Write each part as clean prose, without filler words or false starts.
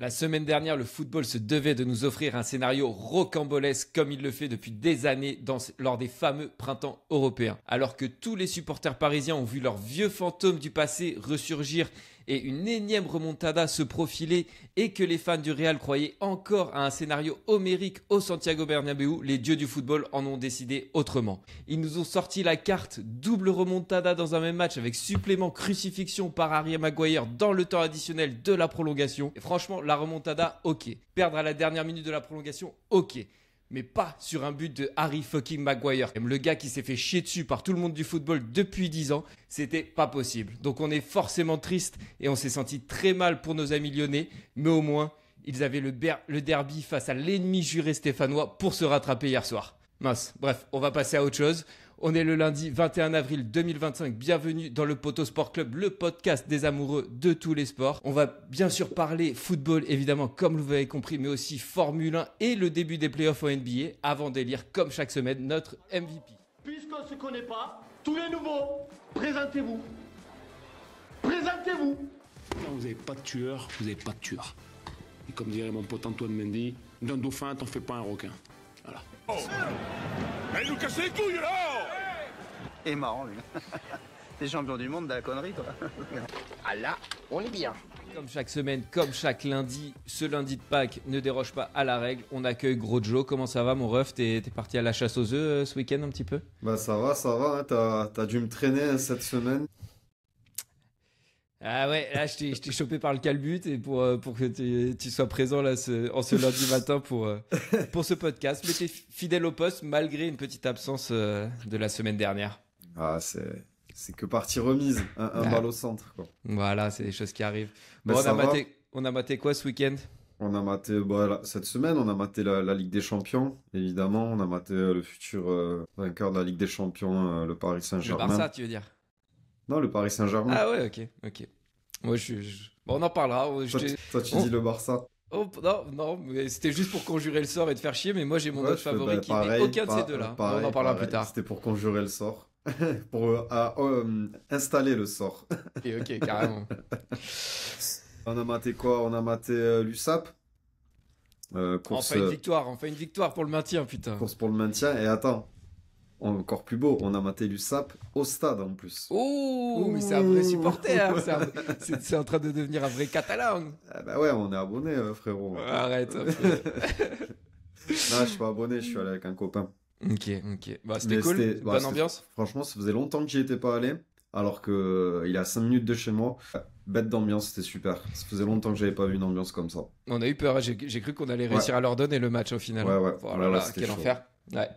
La semaine dernière, le football se devait de nous offrir un scénario rocambolesque comme il le fait depuis des années lors des fameux printemps européens. Alors que tous les supporters parisiens ont vu leurs vieux fantômes du passé ressurgir et une énième remontada se profiler et que les fans du Real croyaient encore à un scénario homérique au Santiago Bernabéu, les dieux du football en ont décidé autrement. Ils nous ont sorti la carte double remontada dans un même match avec supplément crucifixion par Harry Maguire dans le temps additionnel de la prolongation. Et franchement, la remontada, ok. Perdre à la dernière minute de la prolongation, ok. Mais pas sur un but de Harry fucking Maguire. Le gars qui s'est fait chier dessus par tout le monde du football depuis 10 ans, c'était pas possible. Donc on est forcément triste et on s'est senti très mal pour nos amis lyonnais, mais au moins, ils avaient le derby face à l'ennemi juré stéphanois pour se rattraper hier soir. Mince, bref, on va passer à autre chose. On est le lundi 21 avril 2025, bienvenue dans le Poto Sport Club, le podcast des amoureux de tous les sports. On va bien sûr parler football, évidemment, comme vous avez compris, mais aussi Formule 1 et le début des playoffs en NBA, avant d'élire, comme chaque semaine, notre MVP. Puisqu'on ne se connaît pas, tous les nouveaux, présentez-vous. Présentez-vous. Quand vous n'avez pas de tueur, vous n'avez pas de tueur. Et comme dirait mon pote Antoine Mendy, d'un dauphin, t'en fais pas un requin. Voilà. Oh. Elle nous casse les couilles là. Et marrant lui. T'es champion du monde de la connerie toi. Ah là, on est bien. Comme chaque semaine, comme chaque lundi, ce lundi de Pâques ne déroge pas à la règle. On accueille Gros Joe. Comment ça va mon ref? T'es parti à la chasse aux œufs ce week-end un petit peu? Bah ça va, hein. T'as dû me traîner cette semaine. Ah ouais, là je t'ai chopé par le calbut et pour que tu sois présent là ce lundi matin pour ce podcast. Mais t'es fidèle au poste malgré une petite absence de la semaine dernière. Ah c'est que partie remise, un bal au centre quoi. Voilà, c'est des choses qui arrivent. Bon, Mais on a maté quoi ce week-end? On a maté cette semaine, on a maté la Ligue des Champions, évidemment. On a maté le futur vainqueur de la Ligue des Champions, le Paris Saint-Germain. Le Barça, tu veux dire? Non, le Paris Saint-Germain. Ah ouais, ok. Moi, bon, on en parlera. Toi, tu dis le Barça. Oh, non, mais c'était juste pour conjurer le sort et te faire chier, mais moi j'ai mon autre favori qui n'est aucun de ces deux-là. On en parlera plus tard. C'était pour conjurer le sort. Pour installer le sort. Et ok, carrément. On a maté quoi? On a maté l'USAP. Enfin une victoire pour le maintien, putain. Course pour le maintien, et attends. Encore plus beau, on a maté l'USAP au stade en plus. Oh, mais c'est un vrai supporter, hein. C'est en train de devenir un vrai catalan. Ah bah ouais, on est abonné, frérot. Arrête. Non, je suis pas abonné, je suis allé avec un copain. Ok. Bah, c'était cool, bonne ambiance. Franchement, ça faisait longtemps que j'y étais pas allé, alors que il est à 5 minutes de chez moi. Bête d'ambiance, c'était super. Ça faisait longtemps que j'avais pas vu une ambiance comme ça. On a eu peur, j'ai cru qu'on allait réussir à leur donner le match au final. Ouais. Voilà, quel chaud. enfer. Ouais.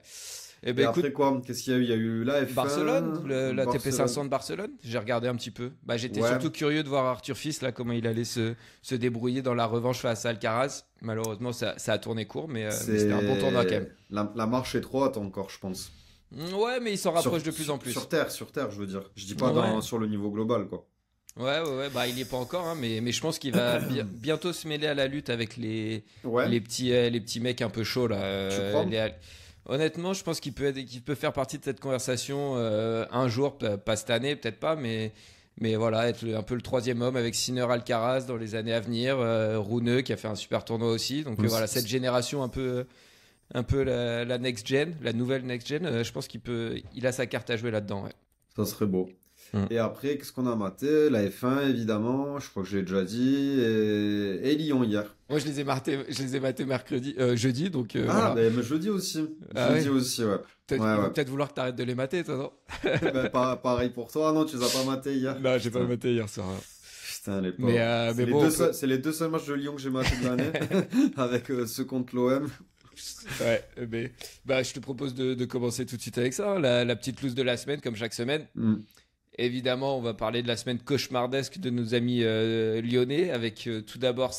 Et après quoi? Qu'est-ce qu'il y a eu? Il y a eu la F1, Barcelone, la TP500 de Barcelone. J'ai regardé un petit peu. Bah, j'étais surtout curieux de voir Arthur Fils là, comment il allait se débrouiller dans la revanche face à Alcaraz. Malheureusement, ça a tourné court, mais c'était un bon tournoi quand même. La marche est trop haute encore, je pense. Ouais, mais il s'en rapproche de plus en plus. Sur Terre, je veux dire. Je dis pas sur le niveau global, quoi. Ouais, bah il y est pas encore, hein, mais je pense qu'il va bientôt se mêler à la lutte avec les petits mecs un peu chauds là. Tu crois? Honnêtement, je pense qu'il peut faire partie de cette conversation un jour, pas cette année, peut-être pas, mais voilà, être un peu le troisième homme avec Sinner, Alcaraz dans les années à venir, Rune qui a fait un super tournoi aussi. Donc voilà, cette génération un peu la next gen, la nouvelle next gen, je pense il a sa carte à jouer là-dedans. Ouais. Ça serait beau. Et après, qu'est-ce qu'on a maté? La F1, évidemment, je crois que j'ai déjà dit, et Lyon hier. Moi, je les ai matés jeudi, donc voilà. Mais jeudi aussi. Jeudi aussi, ouais. Peut-être vouloir que t'arrêtes de les mater, toi, non? Pareil pour toi, non, tu les as pas matés hier? Non, j'ai pas maté hier soir. Putain, les pauvres. C'est les deux seuls matchs de Lyon que j'ai matés de l'année, avec ceux contre l'OM. Ouais, mais je te propose de commencer tout de suite avec ça, hein, la petite loose de la semaine, comme chaque semaine. Évidemment, on va parler de la semaine cauchemardesque de nos amis lyonnais, avec tout d'abord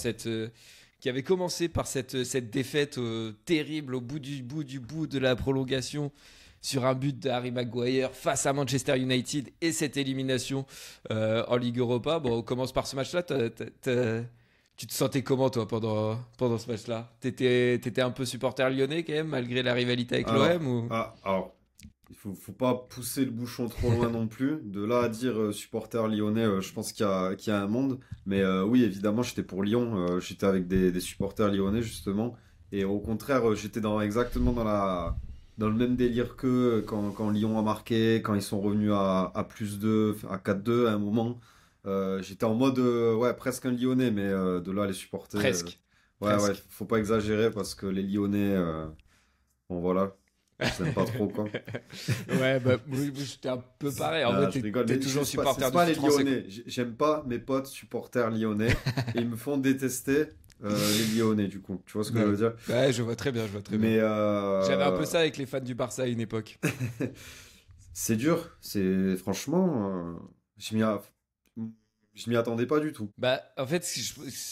qui avait commencé par cette défaite terrible au bout de la prolongation sur un but d'Harry Maguire face à Manchester United et cette élimination en Ligue Europa. Bon, on commence par ce match-là. Tu te sentais comment toi pendant ce match-là? T'étais un peu supporter lyonnais quand même malgré la rivalité avec l'OM ou... Alors, faut pas pousser le bouchon trop loin non plus. De là à dire supporter lyonnais, je pense qu'il y a un monde. Mais oui, évidemment, j'étais pour Lyon. J'étais avec des supporters lyonnais, justement. Et au contraire, j'étais exactement dans le même délire qu'eux quand Lyon a marqué, quand ils sont revenus à plus 2, à 4-2 à un moment. J'étais en mode, ouais, presque un Lyonnais, mais de là, les supporters. Presque. Ouais, Presque. ouais, faut pas exagérer parce que les Lyonnais, bon voilà, je n'aime pas trop quoi. Ouais, bah, moi, j'étais un peu pareil. En Ah, vrai, je rigole, t'es mais toujours c'est pas supporter du les foot français. Lyonnais. J'aime pas mes potes supporters lyonnais et ils me font détester les Lyonnais du coup. Tu vois ce que je veux dire? Ouais, je vois très bien, je vois très bien. Mais J'avais un peu ça avec les fans du Barça à une époque. c'est dur. C'est franchement, je m'y attendais pas du tout. Bah, en fait,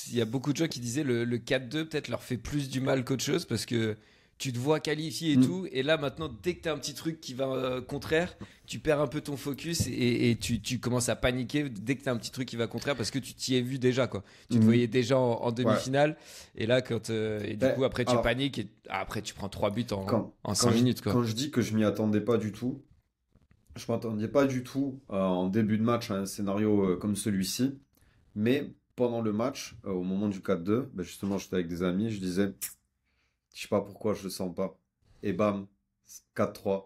il y a beaucoup de gens qui disaient le 4-2 peut-être leur fait plus du mal qu'autre chose parce que tu te vois qualifié et tout. Et là, maintenant, dès que tu as un petit truc qui va contraire, tu perds un peu ton focus et tu commences à paniquer dès que tu as un petit truc qui va contraire parce que tu t'y es vu déjà, quoi. Tu te voyais déjà en demi-finale. Et là, et du coup, après, tu paniques et après, tu prends 3 buts en 5 minutes, quoi. Quand je dis que je m'y attendais pas du tout, je m'attendais pas du tout en début de match à un scénario comme celui-ci. Mais pendant le match, au moment du 4-2, ben justement, j'étais avec des amis, je disais, je sais pas pourquoi je le sens pas. Et bam, 4-3,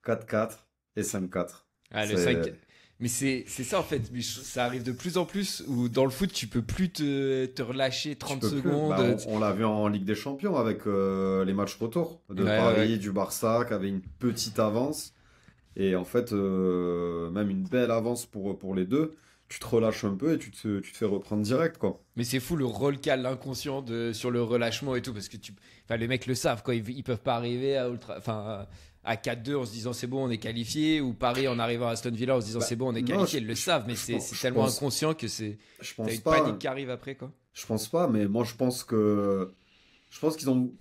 4-4 et 5-4. Ah, le 5. Mais c'est ça en fait, mais ça arrive de plus en plus où dans le foot tu peux plus te relâcher 30 Tu peux plus. secondes. Bah, on l'a vu en Ligue des Champions avec les matchs retour de Paris, du Barça, qui avait une petite avance. Et en fait, même une belle avance pour les deux. Tu te relâches un peu et tu te fais reprendre direct, quoi. Mais c'est fou le rôle qu'a l'inconscient sur le relâchement et tout, parce que les mecs le savent, quoi. Ils peuvent pas arriver à 4-2 en se disant c'est bon, on est qualifié, ou Paris en arrivant à Aston Villa en se disant c'est bon, on est qualifié. Ils le savent, mais c'est tellement inconscient que t'as une panique qui arrive après, quoi. Je pense pas, mais moi je pense qu'ils ont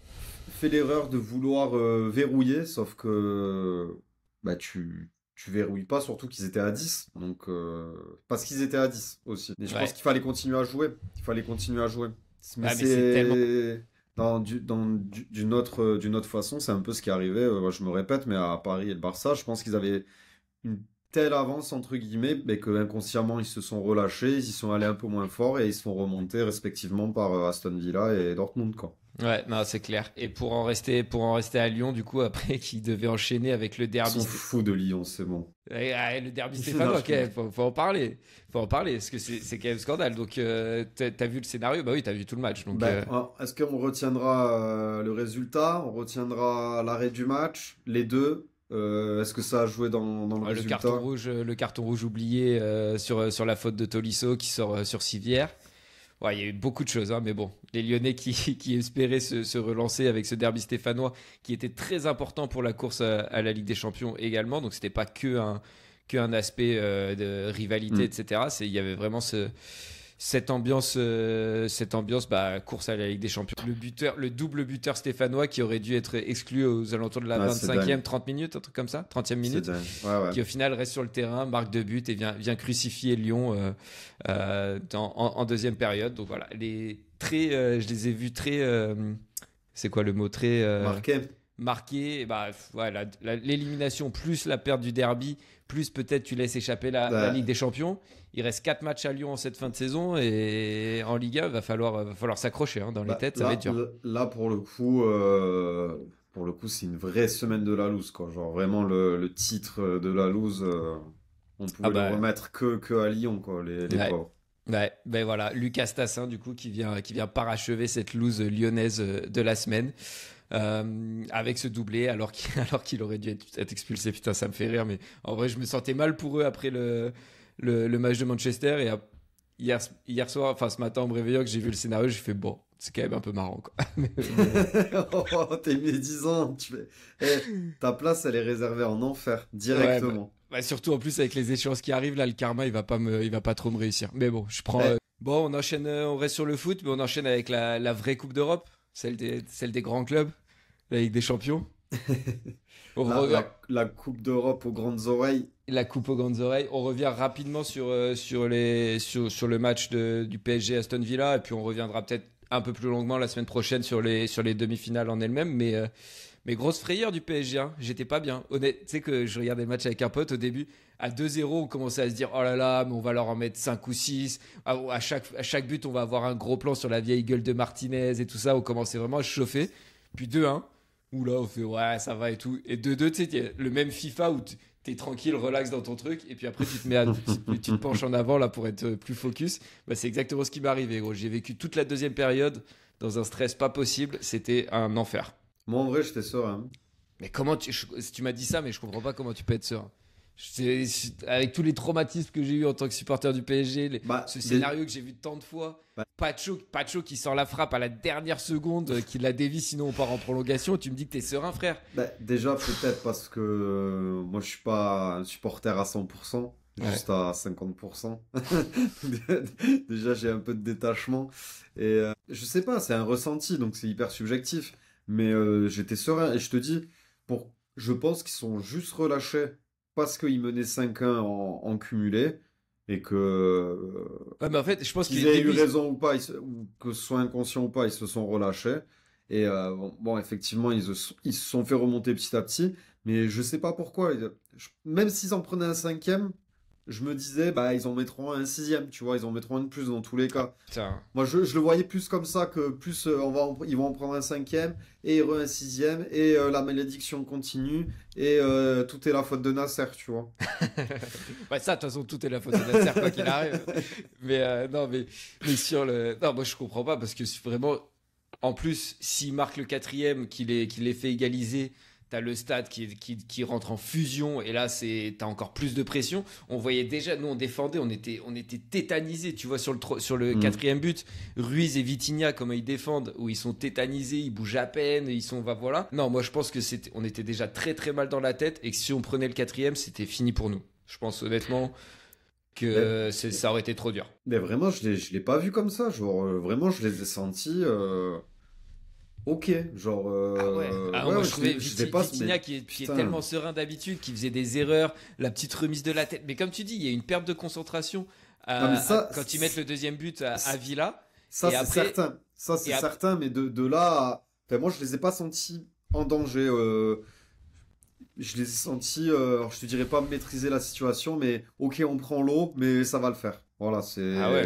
fait l'erreur de vouloir verrouiller, sauf que bah tu verrouilles pas, surtout qu'ils étaient à 10. Donc, parce qu'ils étaient à 10 aussi. Et je pense qu'il fallait continuer à jouer. Mais c'est tellement... d'une autre façon, c'est un peu ce qui est arrivé. Je me répète, mais à Paris et le Barça, je pense qu'ils avaient une telle avance, entre guillemets, mais que inconsciemment ils se sont relâchés, ils y sont allés un peu moins fort et ils se sont remontés respectivement par Aston Villa et Dortmund, quoi. Ouais, non, c'est clair. Et pour en rester à Lyon, du coup, après, qui devait enchaîner avec le derby. Ils sont fous de Lyon, c'est bon. Le derby stéphanois, ok, faut en parler. Parce que c'est quand même scandale. Donc, t'as vu le scénario? Bah oui, t'as vu tout le match. Donc, est-ce qu'on retiendra le résultat? On retiendra l'arrêt du match? Les deux? Est-ce que ça a joué dans le résultat? Le carton rouge oublié sur la faute de Tolisso qui sort sur Civière. Ouais, il y a eu beaucoup de choses, hein, mais bon, les Lyonnais qui espéraient se relancer avec ce derby stéphanois qui était très important pour la course à la Ligue des Champions également, donc c'était pas que un aspect de rivalité, etc. Il y avait vraiment cette ambiance course à la Ligue des Champions. Le double buteur stéphanois qui aurait dû être exclu aux alentours de la 25e, 30 minutes, un truc comme ça, 30e minute, qui au final reste sur le terrain, marque de but et vient crucifier Lyon en deuxième période. Donc voilà, je les ai vus très... c'est quoi le mot? Très... marqué. Bah, l'élimination plus la perte du derby, plus peut-être tu laisses échapper la Ligue des Champions. Il reste 4 matchs à Lyon en cette fin de saison et en Liga, il va falloir s'accrocher, hein, dans les têtes, ça va être dur. Là, pour le coup, c'est une vraie semaine de la loose, quoi. Genre vraiment le titre de la loose, on pouvait le remettre que à Lyon, quoi, les pauvres. Ouais, ben voilà, Lucas Tassin du coup qui vient parachever cette loose lyonnaise de la semaine. Avec ce doublé alors qu'il aurait dû être expulsé. Putain, ça me fait rire, mais en vrai je me sentais mal pour eux après le match de Manchester. Et hier soir, enfin ce matin en me réveillant, que j'ai vu le scénario, j'ai fait bon, c'est quand même un peu marrant, quoi. Oh, t'es médisant. Ta place elle est réservée en enfer directement. Ouais, surtout en plus avec les échéances qui arrivent là, le karma il va pas trop me réussir. Mais bon, je prends bon, on enchaîne, on reste sur le foot, mais on enchaîne avec la vraie Coupe d'Europe, celle des grands clubs, la Ligue des Champions. La Coupe d'Europe aux grandes oreilles. La coupe aux grandes oreilles. On revient rapidement sur le match du PSG Aston Villa, et puis on reviendra peut-être un peu plus longuement la semaine prochaine sur les demi-finales en elles-mêmes. Mais grosse frayeur du PSG, hein. J'étais pas bien. Honnête, tu sais que je regardais le match avec un pote au début. À 2-0, on commençait à se dire, oh là là, mais on va leur en mettre 5 ou 6. À chaque but, on va avoir un gros plan sur la vieille gueule de Martinez et tout ça. On commençait vraiment à se chauffer. Puis 2-1, où là, on fait, ouais, ça va et tout. Et 2-2, tu sais, le même FIFA où t'es tranquille, relax dans ton truc. Et puis après, tu te penches en avant là pour être plus focus. Bah, c'est exactement ce qui m'est arrivé, gros. J'ai vécu toute la deuxième période dans un stress pas possible. C'était un enfer. Moi, en vrai, j'étais serein. Mais comment tu m'as dit ça, mais je comprends pas comment tu peux être serein. Avec tous les traumatismes que j'ai eu en tant que supporter du PSG, ce scénario que j'ai vu tant de fois, Pacho qui sort la frappe à la dernière seconde, qui la dévie, sinon on part en prolongation. Tu me dis que t'es serein, frère? Déjà, peut-être parce que moi, je suis pas un supporter à 100%, juste à 50%. Déjà, j'ai un peu de détachement. Et je sais pas, c'est un ressenti, donc c'est hyper subjectif. Mais j'étais serein. Et je te dis, je pense qu'ils sont juste relâchés parce qu'ils menaient 5-1 en cumulé. Et que ouais, mais en fait, je pense qu'ils aient eu raison ou pas, ou que ce soit inconscient ou pas, ils se sont relâchés. Et bon, effectivement, ils se sont fait remonter petit à petit. Mais je sais pas pourquoi. Même s'ils en prenaient un 5e, je me disais, bah, ils en mettront un 6e, tu vois, ils en mettront un de plus dans tous les cas. Putain. Moi, je le voyais plus comme ça, que plus ils vont en prendre un 5e, et un 6e, et la malédiction continue, et tout est la faute de Nasser, tu vois. Ouais, ça, de toute façon, tout est la faute de Nasser, quoi qu'il arrive. Mais non, mais sur le... Non, moi, je comprends pas, parce que vraiment, en plus, s'il marque le 4e, qu'il les fait égaliser... T'as le stade qui rentre en fusion et là t'as encore plus de pression. On voyait déjà, nous on défendait, on était tétanisés. Tu vois sur le 4e but, Ruiz et Vitinha comment ils défendent, où ils sont tétanisés, ils bougent à peine, voilà. Non, moi je pense que on était déjà très très mal dans la tête et que si on prenait le 4e, c'était fini pour nous. Je pense honnêtement que ça aurait été trop dur. Mais vraiment, je l'ai pas vu comme ça. Genre vraiment, je les ai sentis. Ok, genre. Moi je trouvais Vitinha qui est tellement serein d'habitude, qui faisait des erreurs, la petite remise de la tête. Mais comme tu dis, il y a une perte de concentration quand ils mettent le 2e but à Villa. Ça, c'est certain. Ça, c'est certain, mais de là. Enfin, moi, je les ai pas sentis en danger. Je les ai sentis. Alors, je te dirais pas maîtriser la situation, mais ok, on prend l'eau, mais ça va le faire. Voilà, c'est. Ah ouais.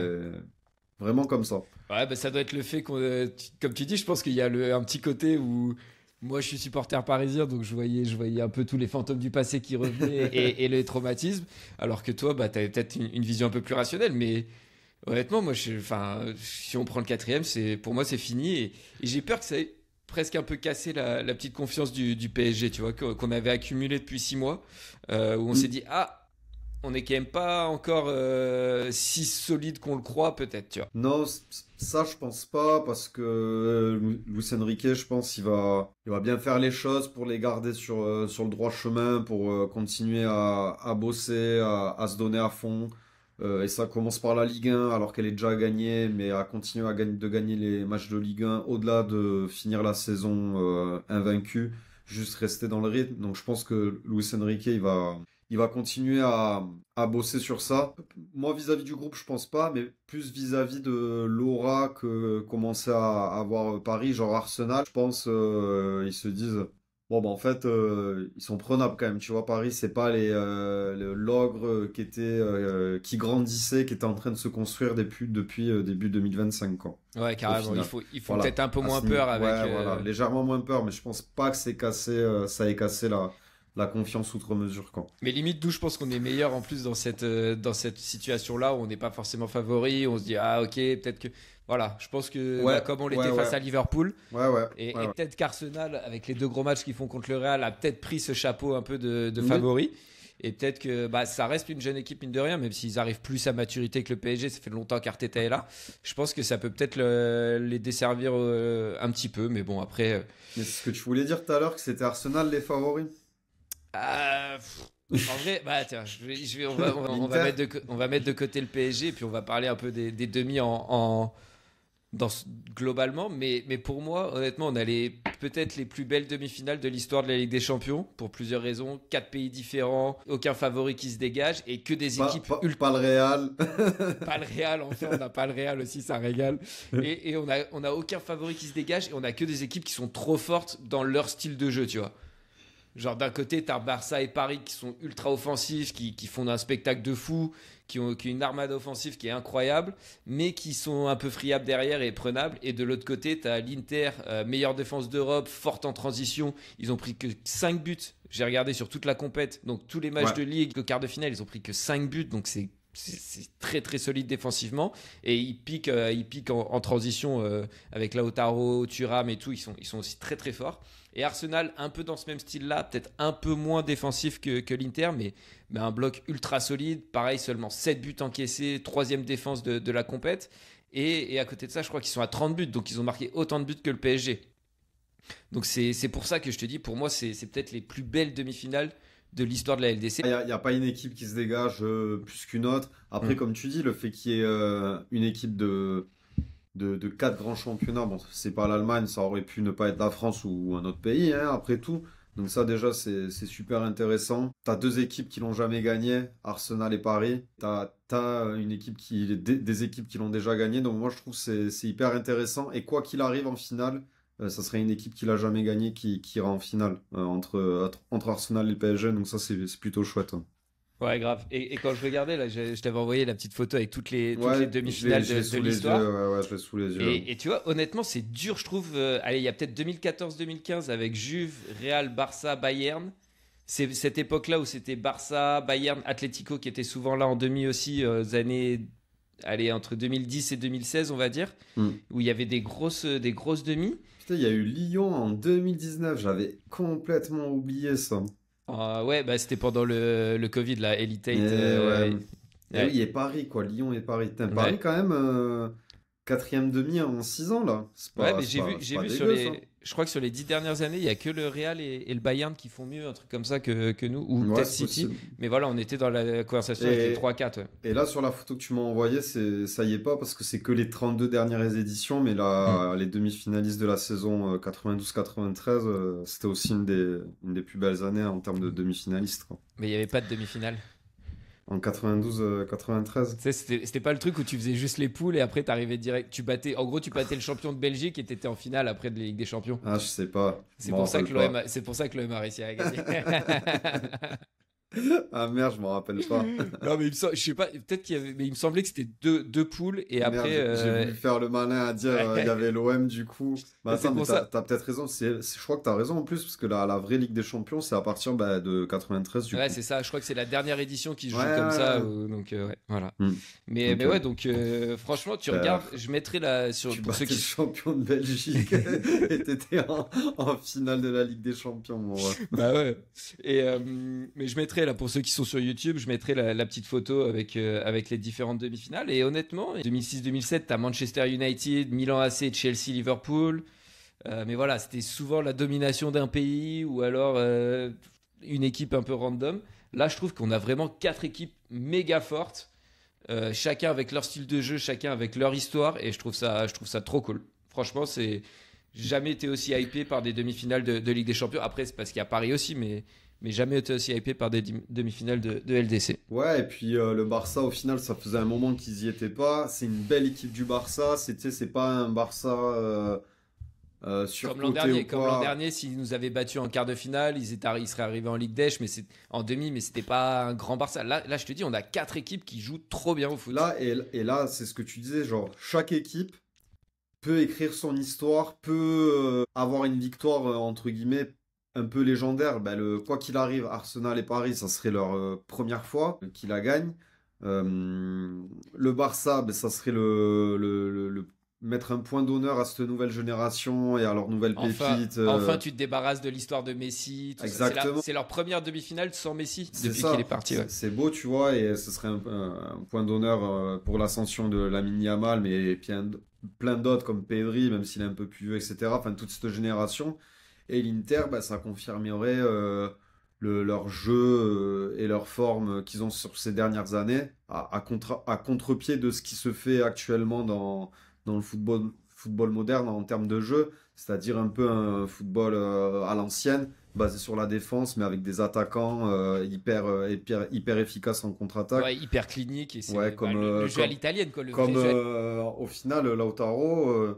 Vraiment comme ça. Ouais, bah ça doit être le fait comme tu dis, je pense qu'il y a un petit côté où moi je suis supporter parisien, donc je voyais un peu tous les fantômes du passé qui revenaient et les traumatismes, alors que toi, bah, t'avais peut-être une vision un peu plus rationnelle, mais honnêtement, moi, si on prend le 4e, pour moi c'est fini et j'ai peur que ça ait presque un peu cassé la petite confiance du PSG, tu vois, qu'on avait accumulé depuis 6 mois, où on s'est dit, on n'est quand même pas encore si solide qu'on le croit, peut-être, tu vois. Non, ça, je pense pas, parce que Luis Enrique, je pense, il va bien faire les choses pour les garder sur le droit chemin, pour continuer à bosser, à se donner à fond. Et ça commence par la Ligue 1, alors qu'elle est déjà gagnée, mais à continuer de gagner les matchs de Ligue 1, au-delà de finir la saison invaincue, juste rester dans le rythme. Donc je pense que Luis Enrique, il va continuer à bosser sur ça. Moi, vis-à-vis du groupe, je pense pas, mais plus vis-à-vis de l'aura que commençait à avoir Paris, genre Arsenal. Je pense ils se disent, bon, bah en fait, ils sont prenables quand même. Tu vois, Paris, c'est pas l'ogre qui grandissait, qui était en train de se construire depuis début 2025, quoi. Ouais, carrément. Il faut voilà. Peut-être un peu moins peur avec. Ouais, voilà, légèrement moins peur, mais je pense pas que ça ait cassé la confiance outre mesure, quoi. Mais limite, d'où je pense qu'on est meilleur en plus dans cette situation-là où on n'est pas forcément favori. On se dit, ah ok, peut-être que. Voilà, je pense que comme on l'était face à Liverpool, et peut-être qu'Arsenal, avec les 2 gros matchs qu'ils font contre le Real, a peut-être pris ce chapeau un peu de favori. Et peut-être que ça reste une jeune équipe, mine de rien, même s'ils arrivent plus à maturité que le PSG. Ça fait longtemps qu'Arteta est là. Je pense que ça peut peut-être les desservir un petit peu. Mais bon, après. Mais c'est ce que tu voulais dire tout à l'heure, que c'était Arsenal les favoris. En vrai, tiens, on va mettre de côté le PSG, et puis on va parler un peu des demi globalement. Mais pour moi, honnêtement, on a les peut-être les plus belles demi-finales de l'histoire de la Ligue des Champions, pour plusieurs raisons. 4 pays différents, aucun favori qui se dégage, et que des équipes Pas le Real. Pas le Real, enfin, on n'a pas le Real aussi, ça régale. Et on a aucun favori qui se dégage, et on a que des équipes qui sont trop fortes dans leur style de jeu, tu vois. Genre d'un côté, t'as Barça et Paris qui sont ultra offensifs, qui font un spectacle de fou, qui ont une armade offensive qui est incroyable, mais qui sont un peu friables derrière et prenables. Et de l'autre côté, t'as l'Inter, meilleure défense d'Europe, forte en transition. Ils ont pris que 5 buts. J'ai regardé sur toute la compète, donc tous les matchs de Ligue, le quart de finale, ils ont pris que 5 buts, donc c'est très très solide défensivement, et ils piquent en transition avec Lautaro, Thuram et tout, ils sont aussi très très forts. Et Arsenal, un peu dans ce même style-là, peut-être un peu moins défensif que l'Inter, mais un bloc ultra solide. Pareil, seulement 7 buts encaissés, 3e défense de la compète. Et à côté de ça, je crois qu'ils sont à 30 buts, donc ils ont marqué autant de buts que le PSG. Donc c'est pour ça que je te dis, pour moi, c'est peut-être les plus belles demi-finales de l'histoire de la LDC. Il n'y a pas une équipe qui se dégage plus qu'une autre. Après, comme tu dis, le fait qu'il y ait une équipe de 4 grands championnats, bon, c'est pas l'Allemagne, ça aurait pu ne pas être la France ou un autre pays, hein, après tout. Donc ça, déjà, c'est super intéressant. T'as 2 équipes qui l'ont jamais gagné, Arsenal et Paris. T'as une équipe des équipes qui l'ont déjà gagné. Donc moi, je trouve que c'est hyper intéressant. Et quoi qu'il arrive en finale, ça serait une équipe qui l'a jamais gagné qui ira en finale entre Arsenal et le PSG. Donc ça, c'est plutôt chouette, hein. Ouais, grave. Et quand je regardais, là, je t'avais envoyé la petite photo avec toutes les demi-finales de l'histoire. Ouais, je l'ai sous les yeux. Et tu vois, honnêtement, c'est dur, je trouve. Allez, il y a peut-être 2014-2015 avec Juve, Real, Barça, Bayern. C'est cette époque-là où c'était Barça, Bayern, Atlético qui étaient souvent là en demi aussi, années, allez, entre 2010 et 2016, on va dire, où il y avait des grosses demi. Putain, il y a eu Lyon en 2019, j'avais complètement oublié ça. Ouais, bah c'était pendant le Covid, là, Elite 8. Oui, et Paris, quoi. Lyon et Paris. Paris, quand même, 4e demi en 6 ans, là. Mais j'ai vu sur je crois que sur les 10 dernières années, il n'y a que le Real et le Bayern qui font mieux, un truc comme ça que nous, ou peut-être City. Possible. Mais voilà, on était dans la conversation avec les 3-4. Ouais. Et là, sur la photo que tu m'as envoyée, ça y est pas, parce que c'est que les 32 dernières éditions, mais les demi-finalistes de la saison 92-93, c'était aussi une des plus belles années en termes de demi-finalistes, quoi. Mais il n'y avait pas de demi-finale. En 92-93. Tu sais, c'était pas le truc où tu faisais juste les poules et après t'arrivais direct. Tu battais le champion de Belgique et t'étais en finale après de la Ligue des Champions. Ah, je sais pas. C'est pour ça que l'OM a réussi à gagner. Ah merde, je m'en rappelle pas. Non, mais je sais pas, peut-être qu'il y avait, mais il me semblait que c'était deux poules et merde, après. J'ai voulu faire le malin à dire il y avait l'OM du coup. Bah, attends, mais t'as peut-être raison. Je crois que t'as raison en plus, parce que la vraie Ligue des Champions, c'est à partir de 93 du coup. Ouais, c'est ça. Je crois que c'est la dernière édition qui se joue comme ça. Donc, voilà. Mais ouais, donc franchement, tu regardes, je mettrai là pour ceux qui sont champions de Belgique et t'étais en finale de la Ligue des Champions, mon ref. Bah ouais. Mais je mettrai là pour ceux qui sont sur YouTube, je mettrai la petite photo avec les différentes demi-finales. Et honnêtement, 2006-2007, t'as Manchester United, Milan AC, Chelsea, Liverpool. Mais voilà, c'était souvent la domination d'un pays ou alors une équipe un peu random. Là, je trouve qu'on a vraiment 4 équipes méga fortes, chacun avec leur style de jeu, chacun avec leur histoire, et je trouve ça trop cool. Franchement, j'ai jamais été aussi hypé par des demi-finales de Ligue des Champions. Après, c'est parce qu'il y a Paris aussi, mais jamais été aussi hypé par des demi-finales de LDC. Ouais, et puis le Barça, au final, ça faisait un moment qu'ils y étaient pas. C'est une belle équipe du Barça. C'est pas un Barça comme l'an dernier, s'ils nous avaient battus en quart de finale, ils seraient arrivés en Ligue des Champions, en demi, mais c'était pas un grand Barça. Là, je te dis, on a 4 équipes qui jouent trop bien au foot. Là, et là, c'est ce que tu disais, genre, chaque équipe peut écrire son histoire, peut avoir une victoire, entre guillemets, un peu légendaire. Quoi qu'il arrive, Arsenal et Paris, ça serait leur première fois qu'ils la gagnent. Le Barça, ça serait le mettre un point d'honneur à cette nouvelle génération et à leur nouvelle pépite. Enfin, tu te débarrasses de l'histoire de Messi. Exactement. C'est leur première demi-finale sans Messi depuis qu'il est parti. Ouais. C'est beau, tu vois, et ce serait un point d'honneur pour l'ascension de Lamine Yamal, mais plein d'autres comme Pedri, même s'il est un peu plus vieux, etc. Enfin, toute cette génération. Et l'Inter, ça confirmerait leur jeu et leur forme qu'ils ont sur ces dernières années, à contre-pied de ce qui se fait actuellement dans le football moderne en termes de jeu, c'est-à-dire un peu un football à l'ancienne, basé sur la défense, mais avec des attaquants hyper efficaces en contre-attaque. Ouais, hyper clinique. Et c'est Ouais, le jeu à l'italienne, quoi. Le Comme vrai jeu. au final, Lautaro,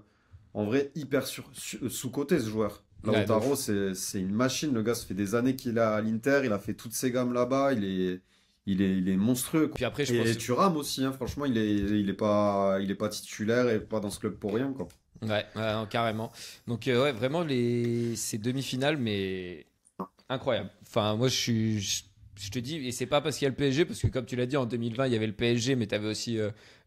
en vrai, hyper sous-coté ce joueur. Ouais, de Lautaro, c'est une machine. Le gars, ça fait des années qu'il est à l'Inter. Il a fait toutes ses gammes là-bas. Il est monstrueux, quoi. Puis après, je Et pense. Thuram aussi, hein, franchement, il est pas titulaire et pas dans ce club pour rien, quoi. Ouais, non, carrément. Donc, ouais, vraiment, ces demi-finales, mais incroyable. Enfin, moi, je te dis, et c'est pas parce qu'il y a le PSG, parce que comme tu l'as dit, en 2020, il y avait le PSG, mais tu avais aussi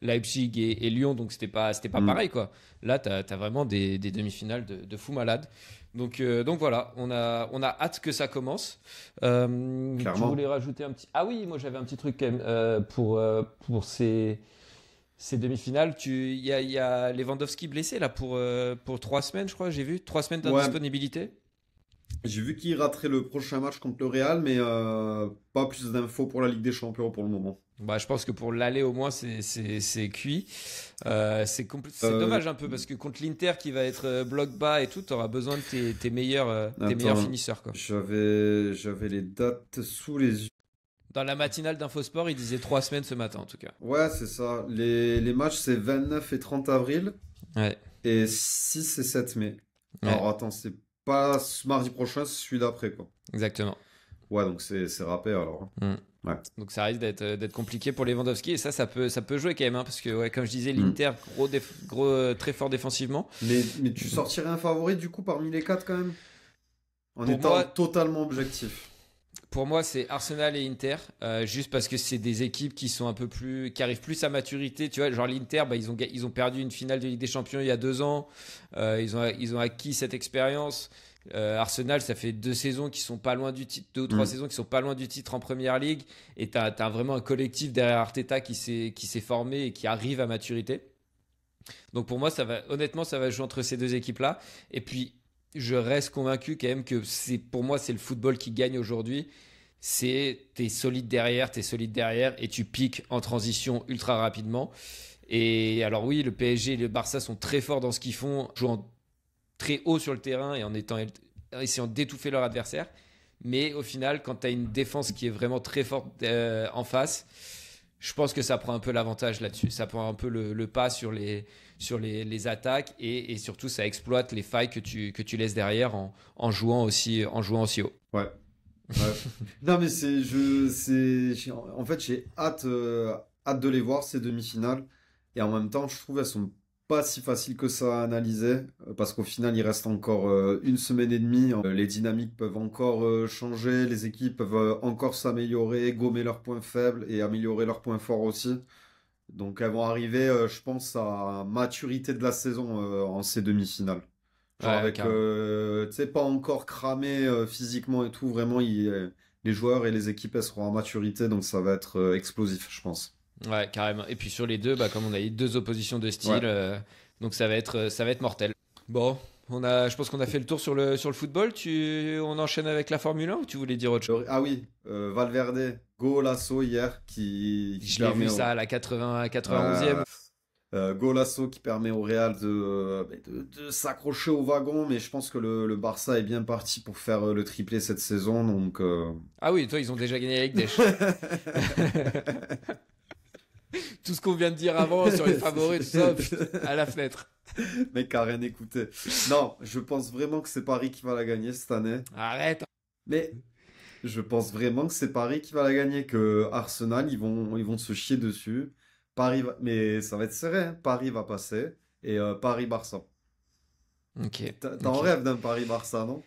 Leipzig et Lyon, donc c'était pas pareil, quoi. Là, tu as vraiment des demi-finales de fou malade. Donc voilà, on a hâte que ça commence. Tu voulais rajouter un petit. Ah oui, moi j'avais un petit truc quand même pour ces demi-finales. Il y a Lewandowski blessé là pour 3 semaines, je crois, j'ai vu. 3 semaines d'indisponibilité. J'ai vu qu'il raterait le prochain match contre le Real, mais pas plus d'infos pour la Ligue des Champions pour le moment. Bah, je pense que pour l'aller au moins c'est cuit. C'est dommage un peu parce que contre l'Inter qui va être bloc bas et tout, tu auras besoin de tes meilleurs finisseurs, quoi. J'avais les dates sous les yeux. Dans la matinale d'Infosport, il disait 3 semaines ce matin en tout cas. Ouais, c'est ça. Les matchs, c'est 29 et 30 avril. Ouais. Et 6 et 7 mai. Ouais. Alors attends, c'est pas ce mardi prochain, c'est celui d'après, quoi. Exactement. Ouais, donc c'est râpé alors. Ouais. Donc ça risque d'être compliqué pour Lewandowski et ça peut jouer quand même, hein, parce que ouais, comme je disais, l'Inter très fort défensivement. Mais tu sortirais un favori du coup parmi les 4 quand même, en Pour étant moi- totalement objectif. Pour moi, c'est Arsenal et Inter, juste parce que c'est des équipes qui sont qui arrivent plus à maturité. Tu vois, genre l'Inter, bah, ils ont perdu une finale de Ligue des Champions il y a 2 ans. Ils ont acquis cette expérience. Arsenal, ça fait 2 saisons qui sont pas loin du titre, 2 ou 3 saisons qui sont pas loin du titre en Première Ligue. Et t'as vraiment un collectif derrière Arteta qui s'est formé et qui arrive à maturité. Donc pour moi, honnêtement, ça va jouer entre ces 2 équipes-là. Et puis, je reste convaincu quand même que pour moi, c'est le football qui gagne aujourd'hui. T'es solide derrière et tu piques en transition ultra rapidement. Et alors oui, le PSG et le Barça sont très forts dans ce qu'ils font, jouant très haut sur le terrain et en essayant d'étouffer leur adversaire. Mais au final, quand tu as une défense qui est vraiment très forte en face, je pense que ça prend un peu l'avantage là-dessus. Ça prend un peu le pas sur les attaques et surtout ça exploite les failles que tu laisses derrière en jouant aussi haut. Ouais. Non mais en fait j'ai hâte de les voir ces demi-finales et en même temps je trouve elles sont pas si faciles que ça à analyser parce qu'au final il reste encore 1 semaine et demie. Les dynamiques peuvent encore changer, les équipes peuvent encore s'améliorer, gommer leurs points faibles et améliorer leurs points forts aussi. Donc elles vont arriver, je pense, à maturité de la saison en ces demi-finales. Genre Ouais, avec, carrément. tu sais, pas encore cramé physiquement et tout. Vraiment, les joueurs et les équipes, elles seront en maturité, donc ça va être explosif, je pense. Ouais, carrément. Et puis sur les deux, bah, comme on a eu 2 oppositions de style, Ouais. donc ça va être mortel. Bon, je pense qu'on a fait le tour sur le football. On enchaîne avec la Formule 1 ou tu voulais dire autre chose? Ah oui, Valverde, Golasso hier, qui Je l'ai permet vu ça à la 91e. Golasso qui permet au Real de s'accrocher au wagon, mais je pense que le Barça est bien parti pour faire le triplé cette saison, donc... Ah oui, toi, ils ont déjà gagné avec des Tout ce qu'on vient de dire avant sur les favoris, tout ça, à la fenêtre. Mec a rien écouté. Non, je pense vraiment que c'est Paris qui va la gagner cette année. Arrête. Mais je pense vraiment que c'est Paris qui va la gagner, que Arsenal, ils vont se chier dessus. Mais ça va être serré, hein. Paris va passer. Et Paris-Barça. Ok. T'en rêves d'un Paris-Barça, non?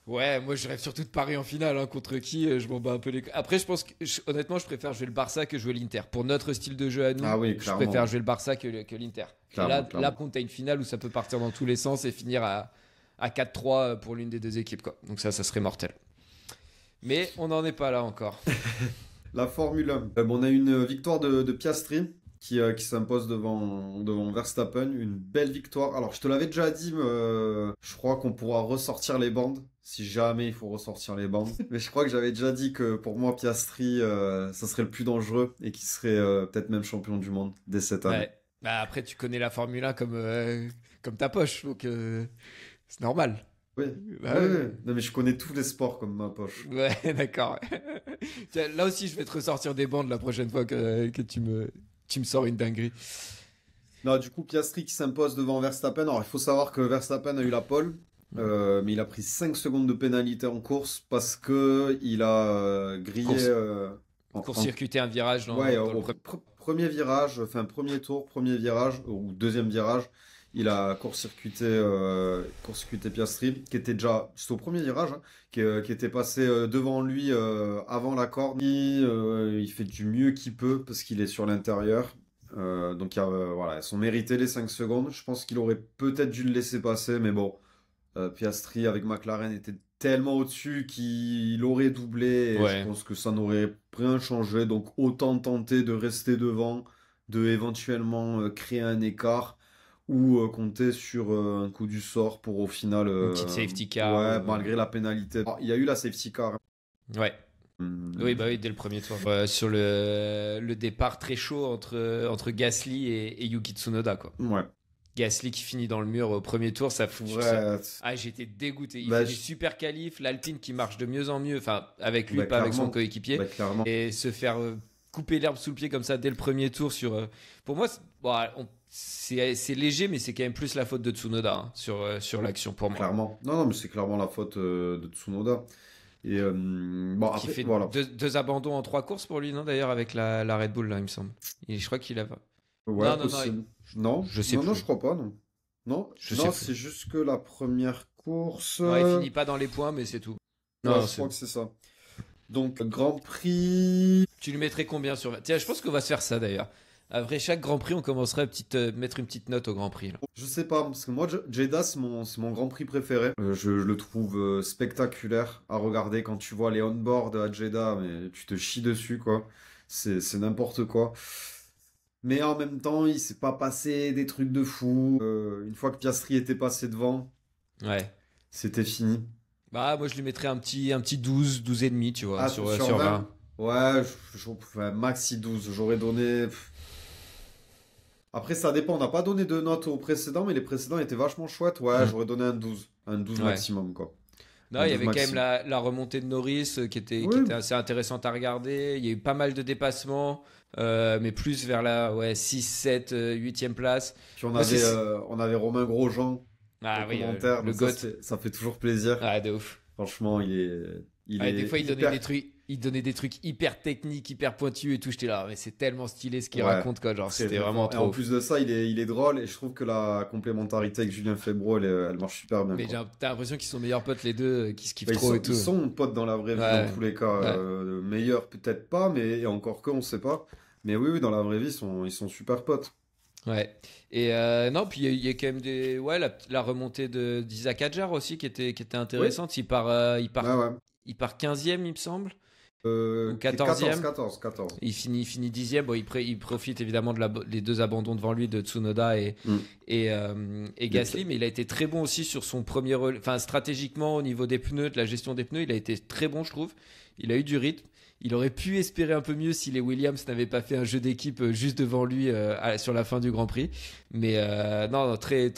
Ouais, moi je rêve surtout de Paris en finale, hein, contre qui je m'en bats un peu les couilles. Après, je pense que honnêtement, je préfère jouer le Barça que jouer l'Inter. Pour notre style de jeu à nous, Ah oui, je clairement. préfère jouer le Barça que l'Inter. Et Clairement, là, clairement. contre, t'as une finale où ça peut partir dans tous les sens et finir à 4-3 pour l'une des 2 équipes, quoi. Donc ça serait mortel. Mais on n'en est pas là encore. La Formule 1. On a une victoire de Piastri qui s'impose devant Verstappen. Une belle victoire. Alors, je te l'avais déjà dit, je crois qu'on pourra ressortir les bandes. Si jamais il faut ressortir les bandes. Mais je crois que j'avais déjà dit que pour moi, Piastri, ça serait le plus dangereux et qu'il serait peut-être même champion du monde dès cette année. Ouais. Bah, après, tu connais la Formule 1 comme ta poche, donc c'est normal. Oui, Bah, ouais, ouais. ouais. Non, mais je connais tous les sports comme ma poche. Ouais, d'accord. Tiens, là aussi, je vais te ressortir des bandes la prochaine fois que tu me sors une dinguerie. Non, du coup, Piastri qui s'impose devant Verstappen. Alors, il faut savoir que Verstappen a eu la pole, mais il a pris 5 secondes de pénalité en course parce que il a grillé Course- en- Pour en- circuiter un virage ouais, dans au premier virage, enfin premier tour, premier virage ou deuxième virage, il a court-circuité Piastri, qui était déjà, c'était au premier virage, hein, qui était passé devant lui avant la corde. Il fait du mieux qu'il peut parce qu'il est sur l'intérieur. Donc voilà, elles sont méritées les 5 secondes. Je pense qu'il aurait peut-être dû le laisser passer, mais bon, Piastri avec McLaren était tellement au-dessus qu'il aurait doublé et je Ouais. pense que ça n'aurait rien changé. Donc autant tenter de rester devant, de éventuellement créer un écart ou compter sur un coup du sort pour au final. Une petite safety car. Ouais, malgré la pénalité. Il y a eu la safety car. Ouais. Hum, Oui, bah oui, dès le premier tour. Sur le départ très chaud entre Gasly et Yuki Tsunoda, quoi. Ouais. Gasly qui finit dans le mur au premier tour, ça fout. Ouais. Ah, j'étais dégoûté. Il Bah, fait des super qualifs, l'Alpine qui marche de mieux en mieux, enfin, avec lui, Bah, pas avec son clairement. coéquipier. Bah, clairement. Et se faire couper l'herbe sous le pied comme ça dès le premier tour sur. Pour moi, c'est léger, mais c'est quand même plus la faute de Tsunoda hein, sur l'action pour moi. Clairement. Non, non, mais c'est clairement la faute de Tsunoda. Et bon, Qui après, fait voilà. deux abandons en 3 courses pour lui, non d'ailleurs, avec la Red Bull, là, il me semble. Et je crois qu'il a. Ouais, Non, non, possible. Non, je sais non, non, plus. je crois pas, non. Non, Je non, sais plus. c'est juste que la première course. Ouais, il finit pas dans les points, mais c'est tout. Ouais, Non, je c'est- crois que c'est ça. Donc, Grand Prix. Tu lui mettrais combien sur. Tiens, je pense qu'on va se faire ça d'ailleurs. Après chaque Grand Prix, on commencerait à mettre une petite note au Grand Prix. Là. Je sais pas, parce que moi, Jeddah, c'est mon Grand Prix préféré. Je le trouve spectaculaire à regarder quand tu vois les on-board à Jeddah, mais tu te chies dessus, quoi. C'est n'importe quoi. Mais en même temps, il s'est pas passé des trucs de fou. Une fois que Piastri était passé devant, Ouais. c'était fini. Bah, moi, je lui mettrais un petit 12, 12 et demi, tu vois, Ah, sur 20? 20. Ouais, enfin, maxi 12. J'aurais donné. Après, ça dépend. On n'a pas donné de notes aux précédents, mais les précédents étaient vachement chouettes. Ouais, j'aurais donné un 12. Un 12 Ouais. maximum, quoi. Non, Un il y 12 avait quand maxi. même la remontée de Norris qui Oui. était assez intéressante à regarder. Il y a eu pas mal de dépassements, mais plus vers la 6, 7, 8e place. Puis on Moi, c'est- avait Romain Grosjean Ah en oui, commentaire. le donc GOAT. ça fait toujours plaisir. Ah, de ouf. Franchement, il Ouais, est des fois, il donnait hyper- des trucs hyper techniques, hyper pointus et tout. J'étais là, mais c'est tellement stylé ce qu'il Ouais. raconte, quoi. Genre, très, c'était très vraiment fort. Et trop en ouf. plus de ça, il est drôle et je trouve que la complémentarité avec Julien Febvre, elle marche super bien. Mais quoi. t'as l'impression qu'ils sont meilleurs potes les deux, qui se kiffent Bah, trop et tout. ils sont potes dans la vraie vie, Ouais. dans tous les cas. Ouais. Meilleurs, peut-être pas, mais et encore que, on sait pas. Mais oui, oui, dans la vraie vie, ils sont super potes. Ouais. Et non, puis il y a quand même la remontée d'Isaac Hadjar aussi qui était intéressante. Il part Ouais, ouais. il part 15e, il me semble. Ou 14e. 14e. 14. Il finit 10e. Bon, il profite évidemment des deux abandons devant lui de Tsunoda Mm. et Gasly, mais il a été très bon aussi sur son premier enfin stratégiquement au niveau des pneus, de la gestion des pneus, il a été très bon, je trouve. Il a eu du rythme. Il aurait pu espérer un peu mieux si les Williams n'avaient pas fait un jeu d'équipe juste devant lui sur la fin du Grand Prix. Mais non, très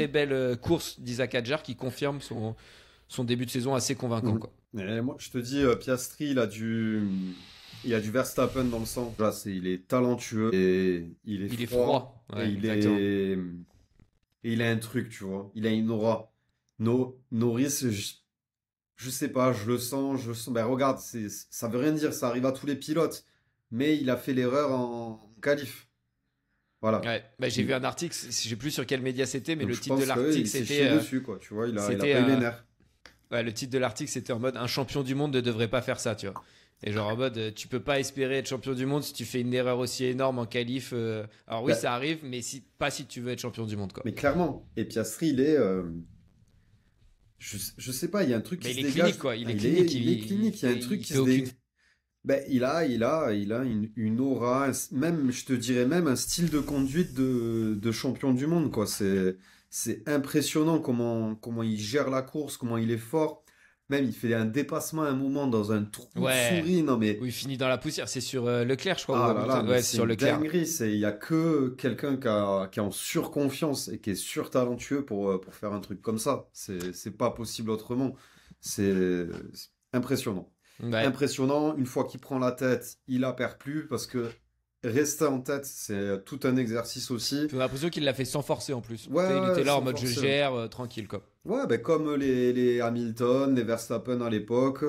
belle course d'Isaac Hadjar qui confirme son début de saison assez convaincant, Mhm. quoi. Et moi, je te dis, Piastri, il a du Verstappen dans le sang. Là, il est talentueux et il est froid. et Ouais, il exactement. est, et il a un truc, tu vois. Il a une aura. Norris, je sais pas, je le sens. Ben, regarde, ça veut rien dire, ça arrive à tous les pilotes. Mais il a fait l'erreur en qualif. Voilà. Ouais, bah, j'ai vu un article, je sais plus sur quel média c'était, mais Donc, le je titre pense de que, l'article il s'est c'était. chié dessus, quoi. Tu vois, il a pas c'était, eu les nerfs. Ouais, le titre de l'article c'était en mode un champion du monde ne devrait pas faire ça, tu vois. Et genre en mode tu peux pas espérer être champion du monde si tu fais une erreur aussi énorme en qualif. Alors oui, Bah, ça arrive, mais pas si tu veux être champion du monde, quoi. Mais clairement. Et Piastri, il est. Je sais pas, il y a un truc Mais qui il se est dégage. clinique, quoi. Il est Ah, clinique. il est clinique. Il y a un truc il qui fait se aucune- dégage. Ben, il a une aura, même, je te dirais même un style de conduite de champion du monde, quoi. C'est impressionnant comment il gère la course, comment il est fort. Même il fait un dépassement à un moment dans un trou de Ouais. souris. Non mais Où il finit dans la poussière. C'est sur Leclerc, je crois. ah ou là là, Hamilton. mais Ouais, c'est sur une Leclerc. dinguerie. Il y a que quelqu'un qui est en surconfiance et qui est surtalentueux pour faire un truc comme ça. C'est pas possible autrement. C'est impressionnant. Ouais. Impressionnant. Une fois qu'il prend la tête, il la perd plus parce que rester en tête, c'est tout un exercice aussi. J'ai l'impression qu'il l'a fait sans forcer en plus. Ouais, Tu sais, il ouais, était là en sans mode je forcer. gère, tranquille quoi. Ouais, ben comme les Hamilton, les Verstappen à l'époque.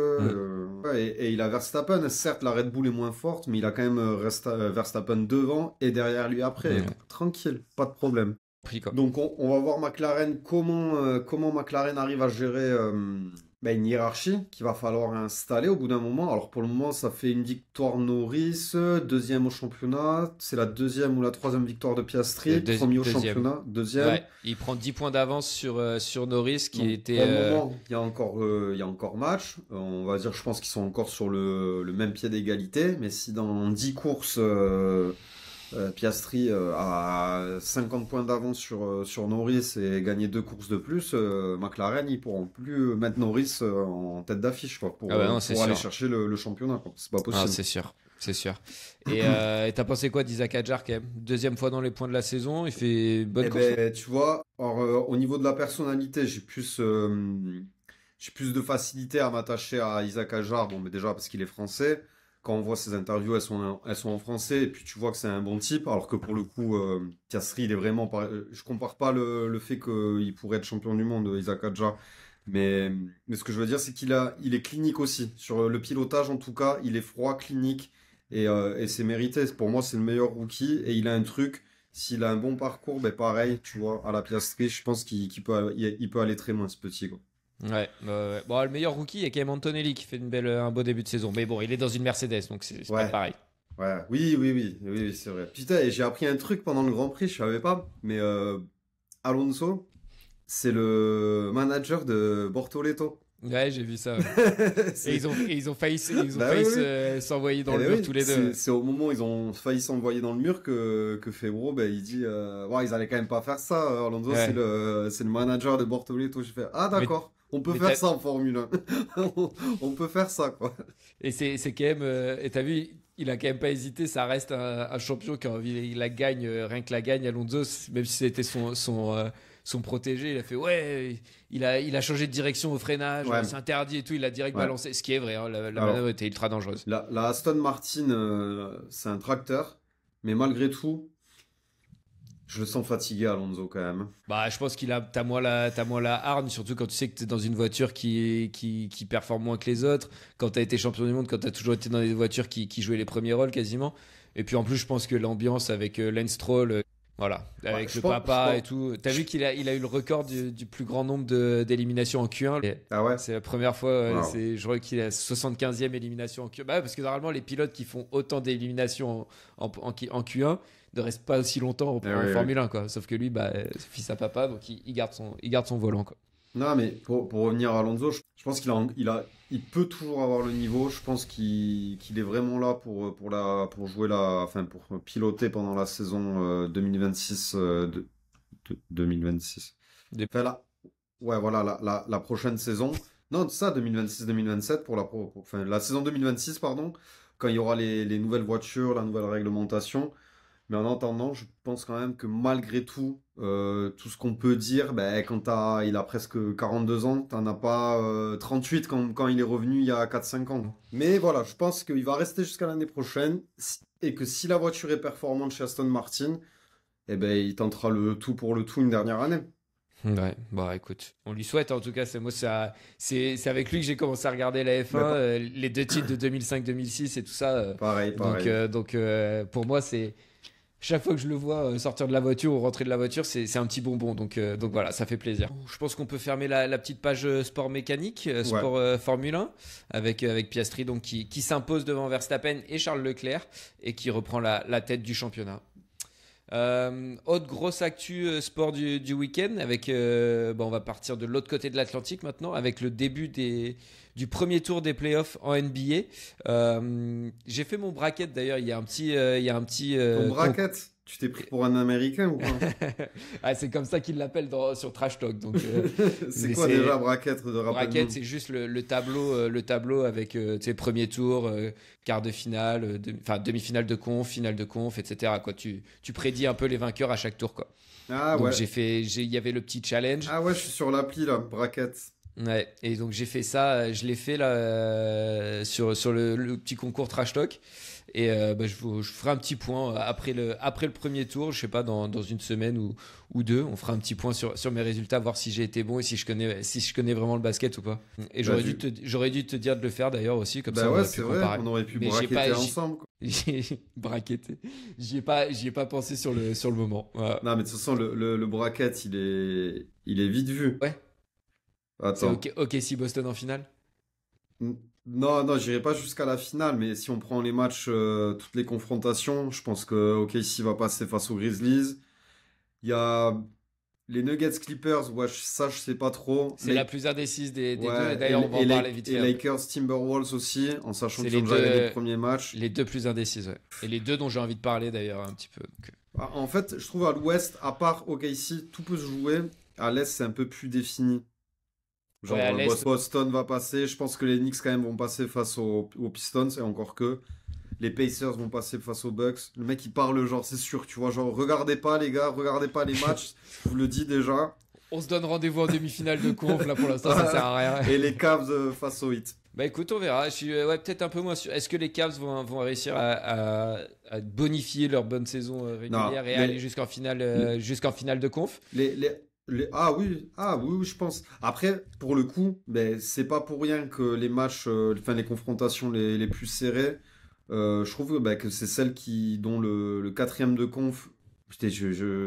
Ouais, et il a Verstappen. Certes, la Red Bull est moins forte, mais il a quand même Verstappen devant et derrière lui après. Ouais. Donc, tranquille, pas de problème. Pris, quoi. Donc on va voir McLaren comment McLaren arrive à gérer une hiérarchie qu'il va falloir installer au bout d'un moment. Alors pour le moment, ça fait une victoire Norris, deuxième au championnat. C'est la deuxième ou la troisième victoire de Piastri, premier au deuxième. championnat, deuxième. Ouais, il prend 10 points d'avance sur Norris qui Donc, était. Pour le moment, il y a encore match. On va dire, je pense qu'ils sont encore sur le même pied d'égalité. Mais si dans 10 courses, Piastri a 50 points d'avance sur Norris et gagner 2 courses de plus, McLaren, ils pourront plus mettre Norris en tête d'affiche quoi, pour non, c'est aller sûr. chercher le championnat. Quoi. C'est pas possible. Ah, c'est sûr. C'est sûr. Et t'as pensé quoi d'Isaac Hadjar quand même? Deuxième fois dans les points de la saison, il fait une bonne Eh course. ben, tu vois, alors, au niveau de la personnalité, j'ai plus de facilité à m'attacher à Isaac Hadjar. Bon, mais déjà parce qu'il est français. Quand on voit ses interviews, elles sont en français, et puis tu vois que c'est un bon type, alors que pour le coup, Piastri, il est vraiment pas... Je compare pas le fait qu'il pourrait être champion du monde, Isaac Hadjar, mais ce que je veux dire, c'est il est clinique aussi. Sur le pilotage, en tout cas, il est froid, clinique, et c'est mérité. Pour moi, c'est le meilleur rookie, et il a un truc, s'il a un bon parcours, ben pareil, tu vois, à la Piastri, je pense qu'il peut aller très loin, ce petit, quoi. Ouais. Bon, le meilleur rookie, il y a quand même Antonelli qui fait un beau début de saison. Mais bon, il est dans une Mercedes, donc c'est Ouais. pas pareil. Ouais, oui, c'est vrai. Putain, et j'ai appris un truc pendant le Grand Prix, je savais pas, mais Alonso, c'est le manager de Bortoleto. Ouais, j'ai vu ça. Ouais. C'est- Et ils ont failli Bah oui, s'envoyer dans Eh le ben mur oui, tous les deux. c'est au moment où ils ont failli s'envoyer dans le mur que Febro, ben, il dit ouais, ils allaient quand même pas faire ça. Alonso, Ouais. c'est le manager de Bortoleto. Je fais ah d'accord, on peut mais faire t'as- ça en Formule 1. On peut faire ça quoi. Et c'est quand même. Et t'as vu, il a quand même pas hésité. Ça reste un champion qui a envie, il la gagne, rien que la gagne. Alonso, même si c'était son protégé, il a fait ouais, il a changé de direction au freinage, Ouais. c'est interdit et tout. Il a direct Ouais. balancé, ce qui est vrai. Hein, la Alors, manœuvre était ultra dangereuse. La Aston Martin, c'est un tracteur, mais malgré tout, je le sens fatigué Alonso quand même. Bah, je pense t'as moins la hargne, surtout quand tu sais que t'es dans une voiture qui performe moins que les autres. Quand t'as été champion du monde, quand t'as toujours été dans des voitures qui jouaient les premiers rôles quasiment. Et puis en plus, je pense que l'ambiance avec Lance Stroll, voilà, avec je le pense- papa je et tout. T'as vu qu'il a eu le record du plus grand nombre d'éliminations en Q1. Et Ah ouais? c'est la première fois, Wow. je crois qu'il a 75e élimination en Q1. Bah, parce que normalement, les pilotes qui font autant d'éliminations en Q1 ne restent pas aussi longtemps en oui, Formule 1, quoi. Sauf que lui, bah, fils à papa, donc il garde son volant, quoi. Non, mais pour revenir à Alonso, je pense il peut toujours avoir le niveau. Je pense qu'il est vraiment là pour jouer pour piloter pendant la saison 2026. 2026. Enfin, ouais, voilà, la prochaine saison. Non, ça, 2026-2027 enfin, la saison 2026, pardon, quand il y aura les nouvelles voitures, la nouvelle réglementation. Mais en attendant, je pense quand même que malgré tout, tout ce qu'on peut dire, ben, il a presque 42 ans, t'en as pas 38 quand il est revenu il y a 4-5 ans. Mais voilà, je pense qu'il va rester jusqu'à l'année prochaine et que si la voiture est performante chez Aston Martin, eh ben, il tentera le tout pour le tout une dernière année. Ouais, bah écoute, on lui souhaite en tout cas. C'est avec lui que j'ai commencé à regarder la F1, les 2 titres de 2005-2006 et tout ça. Pareil. Donc pour moi, c'est chaque fois que je le vois sortir de la voiture ou rentrer de la voiture, c'est un petit bonbon. Donc voilà, ça fait plaisir. Je pense qu'on peut fermer la petite page sport mécanique, sport Formule 1, avec Piastri donc qui s'impose devant Verstappen et Charles Leclerc et qui reprend la tête du championnat. Autre grosse actu sport du week-end avec on va partir de l'autre côté de l'Atlantique maintenant avec le début du premier tour des playoffs en NBA. J'ai fait mon bracket d'ailleurs, il y a un petit Ton bracket? Tu t'es pris pour un Américain ou quoi? Ah, c'est comme ça qu'ils l'appellent sur Trash Talk. Donc, C'est mais quoi déjà bracket de rappel? bracket, c'est juste le tableau avec tu sais, premier tour, quart de finale, demi-finale de conf, finale de conf, etc. Quoi. Tu prédis un peu les vainqueurs à chaque tour. Quoi. Ah Donc ouais. il y avait le petit challenge. Ah ouais, je suis sur l'appli là, bracket. Ouais, et donc j'ai fait ça, je l'ai fait là sur le petit concours Trash Talk. Et je ferai un petit point après le premier tour, je sais pas, dans une semaine ou deux, on fera un petit point sur mes résultats, voir si j'ai été bon et si je connais vraiment le basket ou pas. Et j'aurais dû te dire de le faire d'ailleurs aussi, comme ça Bah on ouais, aurait pu c'est vrai, comparer. on aurait pu Mais bracketter ensemble, quoi. J'ai braquetté. J'y ai pas pensé sur le moment. Voilà. Non, mais de toute façon, le bracket, il est vite vu. Ouais. C'est Attends. ok si Boston en finale. Non, non, j'irai pas jusqu'à la finale, mais si on prend les matchs, toutes les confrontations, je pense que OKC va passer face aux Grizzlies. Il y a les Nuggets Clippers, ouais, ça je sais pas trop. C'est la plus indécise des deux, Ouais, et d'ailleurs on va en parler vite et fait. Lakers Timberwolves aussi, en sachant C'est qu'ils ont les déjà gagné deux- le premier match. Les deux plus indécises, ouais. Et les deux dont j'ai envie de parler d'ailleurs un petit peu. Donc, Ah, en fait, je trouve à l'ouest, à part OKC, tout peut se jouer. À l'est, c'est un peu plus défini. Genre, Ouais, à l'est- Boston va passer. Je pense que les Knicks, quand même, vont passer face aux Pistons, et encore que. Les Pacers vont passer face aux Bucks. Le mec, il parle, genre, c'est sûr, tu vois. Genre, regardez pas, les gars, regardez pas les matchs. Je vous le dis déjà. On se donne rendez-vous en demi-finale de conf, là pour l'instant ça sert à rien. Et les Cavs face aux Heat. Bah écoute, on verra. Je suis peut-être un peu moins sûr. Est-ce que les Cavs vont réussir à bonifier leur bonne saison régulière Non, et aller jusqu'en finale de conf? Ah oui, oui, je pense. Après, pour le coup, ben, c'est pas pour rien que les matchs, enfin les confrontations les plus serrées, je trouve ben, que c'est celle dont le quatrième de conf. Putain,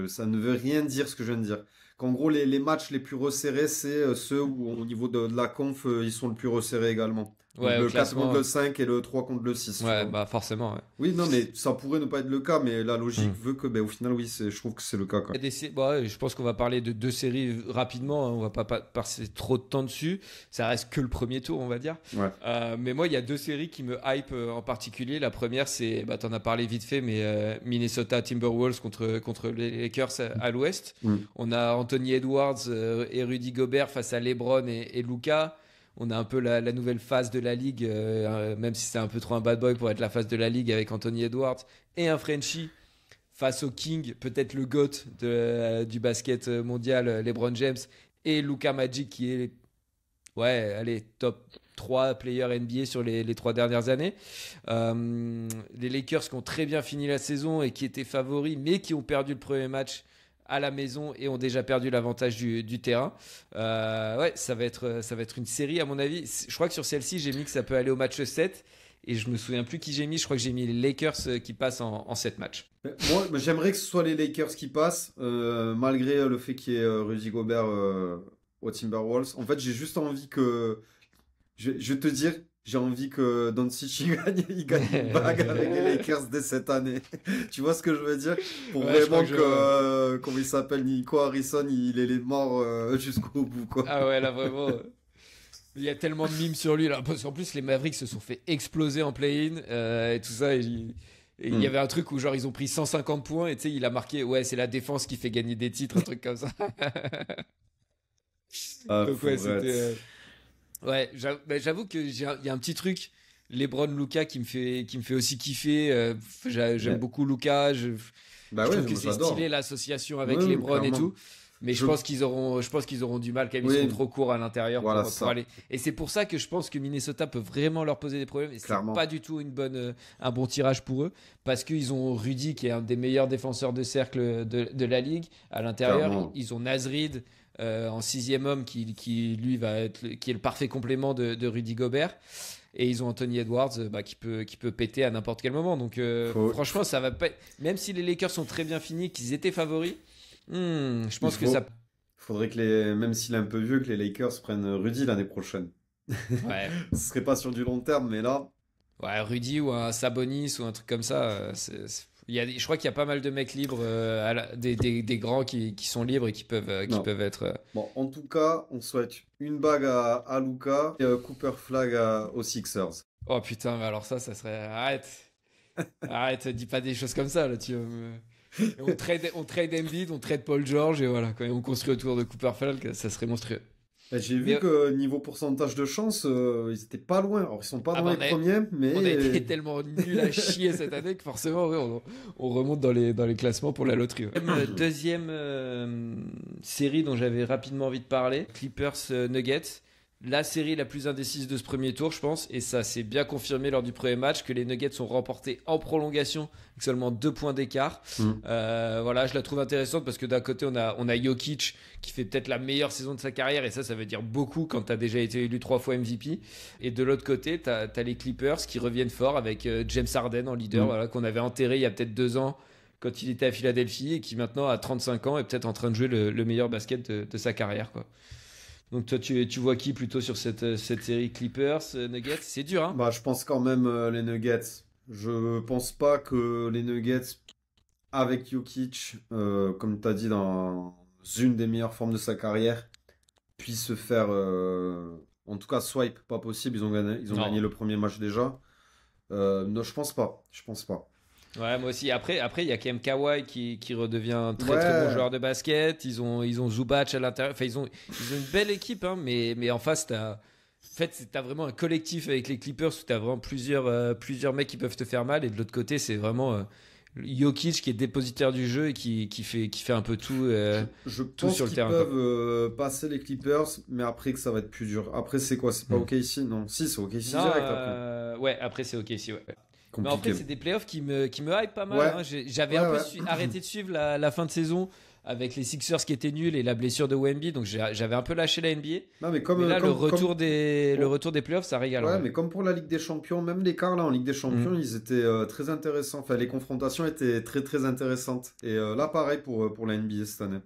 ça ne veut rien dire ce que je viens de dire. Qu'en gros, les matchs les plus resserrés, c'est ceux où au niveau de la conf, ils sont le plus resserrés également. Donc, Ouais, au le 4 classement. contre le 5 et le 3 contre le 6. tu Ouais, vois. bah forcément. Ouais. Oui, non, mais ça pourrait ne pas être le cas, mais la logique veut que, ben, au final, oui, je trouve que c'est le cas, quoi. Il y a ouais, je pense qu'on va parler de deux séries rapidement, hein, on va pas passer trop de temps dessus. Ça reste que le premier tour, on va dire. Ouais. Mais moi, il y a deux séries qui me hype en particulier. La première, c'est, bah, t'en as parlé vite fait, mais Minnesota Timberwolves contre les Lakers à l'ouest. On a Anthony Edwards et Rudy Gobert face à LeBron et Luka. On a un peu la nouvelle phase de la ligue, même si c'est un peu trop un bad boy pour être la phase de la ligue avec Anthony Edwards et un Frenchie face au King, peut-être le GOAT du basket mondial, LeBron James, et Luka Magic qui est, ouais, allez, top 3 players NBA sur les 3 dernières années. Les Lakers qui ont très bien fini la saison et qui étaient favoris, mais qui ont perdu le premier match à la maison et ont déjà perdu l'avantage du terrain. Ouais, ça va être une série à mon avis. Je crois que sur celle-ci, j'ai mis que ça peut aller au match 7 et je me souviens plus qui j'ai mis. Je crois que j'ai mis les Lakers qui passent en 7 matchs. Moi, j'aimerais que ce soit les Lakers qui passent, malgré le fait qu'il y ait Rudy Gobert aux Timberwolves. En fait, j'ai juste envie que... Je vais te dire, j'ai envie que Doncic il gagne une bague avec les Lakers dès cette année. Tu vois ce que je veux dire? Pour Ouais, vraiment je crois comment il s'appelle, Nico Harrison, il est les morts jusqu'au bout, quoi. Ah ouais, là vraiment. Il y a tellement de mimes sur lui là, parce qu'en plus les Mavericks se sont fait exploser en play-in et tout ça. Et il y avait un truc où genre ils ont pris 150 points et tu sais il a marqué ouais c'est la défense qui fait gagner des titres, un truc comme ça. Donc ouais c'était ouais j'avoue que il y a un petit truc LeBron Luka qui me fait aussi kiffer. J'aime beaucoup Luka. Je trouve que c'est stylé l'association avec LeBron et tout. Mais je pense qu'ils auront du mal quand même. Ils sont trop courts à l'intérieur pour aller. Et c'est pour ça que je pense que Minnesota peut vraiment leur poser des problèmes. Et c'est pas du tout un bon tirage pour eux. Parce qu'ils ont Rudy qui est un des meilleurs défenseurs de cercle de la ligue à l'intérieur. Clairement. Ils ont Naz Reid en 6e homme qui lui qui est le parfait complément de Rudy Gobert. Et ils ont Anthony Edwards qui peut péter à n'importe quel moment. Donc franchement, ça va pas. Même si les Lakers sont très bien finis, qu'ils étaient favoris. Je pense que ça. Faudrait que même s'il est un peu vieux, que les Lakers prennent Rudy l'année prochaine. Ouais. Ce serait pas sur du long terme, mais là. Ouais, Rudy ou un Sabonis ou un truc comme ça. Je crois qu'il y a pas mal de mecs libres, des grands qui sont libres et qui peuvent être. Bon, en tout cas, on souhaite une bague à Luka et Cooper Flag aux Sixers. Oh putain, mais alors ça serait. Arrête, dis pas des choses comme ça là, tu vas me. On trade Embiid, on trade Paul George et voilà, quand on construit autour de Cooper Flag, ça serait monstrueux. J'ai vu que niveau pourcentage de chance, ils étaient pas loin. Alors ils sont pas dans les premiers, mais on a été tellement nuls à chier cette année que forcément, on remonte dans les classements pour la loterie. Ouais. Deuxième série dont j'avais rapidement envie de parler, Clippers Nuggets. La série la plus indécise de ce premier tour, je pense, et ça s'est bien confirmé lors du premier match que les Nuggets ont remporté en prolongation avec seulement 2 points d'écart. Voilà, je la trouve intéressante parce que d'un côté on a Jokic qui fait peut-être la meilleure saison de sa carrière et ça veut dire beaucoup quand t'as déjà été élu 3 fois MVP. Et de l'autre côté t'as les Clippers qui reviennent fort avec James Harden en leader, voilà, qu'on avait enterré il y a peut-être 2 ans quand il était à Philadelphie et qui maintenant a 35 ans est peut-être en train de jouer le meilleur basket de sa carrière, quoi. Donc toi, tu vois qui plutôt sur cette série Clippers, Nuggets? C'est dur, hein? Bah, je pense quand même les Nuggets. Je pense pas que les Nuggets, avec Jokic, comme tu as dit, dans une des meilleures formes de sa carrière, puissent se faire, en tout cas, swipe, pas possible. Ils ont gagné le premier match déjà. Non, je pense pas. Ouais, moi aussi. Après, il y a quand même Kawhi qui redevient un très bon joueur de basket. Ils ont Zubac à l'intérieur. Enfin, ils ont une belle équipe, hein, mais en face, t'as vraiment un collectif avec les Clippers où t'as vraiment plusieurs mecs qui peuvent te faire mal. Et de l'autre côté, c'est vraiment Jokic qui est dépositaire du jeu et qui fait un peu tout. Je tout pense sur le qu'ils terrain. peuvent passer les Clippers, mais après que ça va être plus dur. Après, c'est quoi? C'est pas OKC? Non, si, c'est OKC direct après. Ouais, après c'est OKC, ouais. Compliqué. Mais en fait, c'est des playoffs qui me hype pas mal. Ouais. Hein. J'avais un peu arrêté de suivre la fin de saison avec les Sixers qui étaient nuls et la blessure de Wemby, donc j'avais un peu lâché la NBA. Non, mais le retour des playoffs, ça régale. Ouais, mais comme pour la Ligue des Champions, même l'écart là en Ligue des Champions, ils étaient très intéressants. Enfin, les confrontations étaient très très intéressantes. Et là, pareil pour la NBA cette année.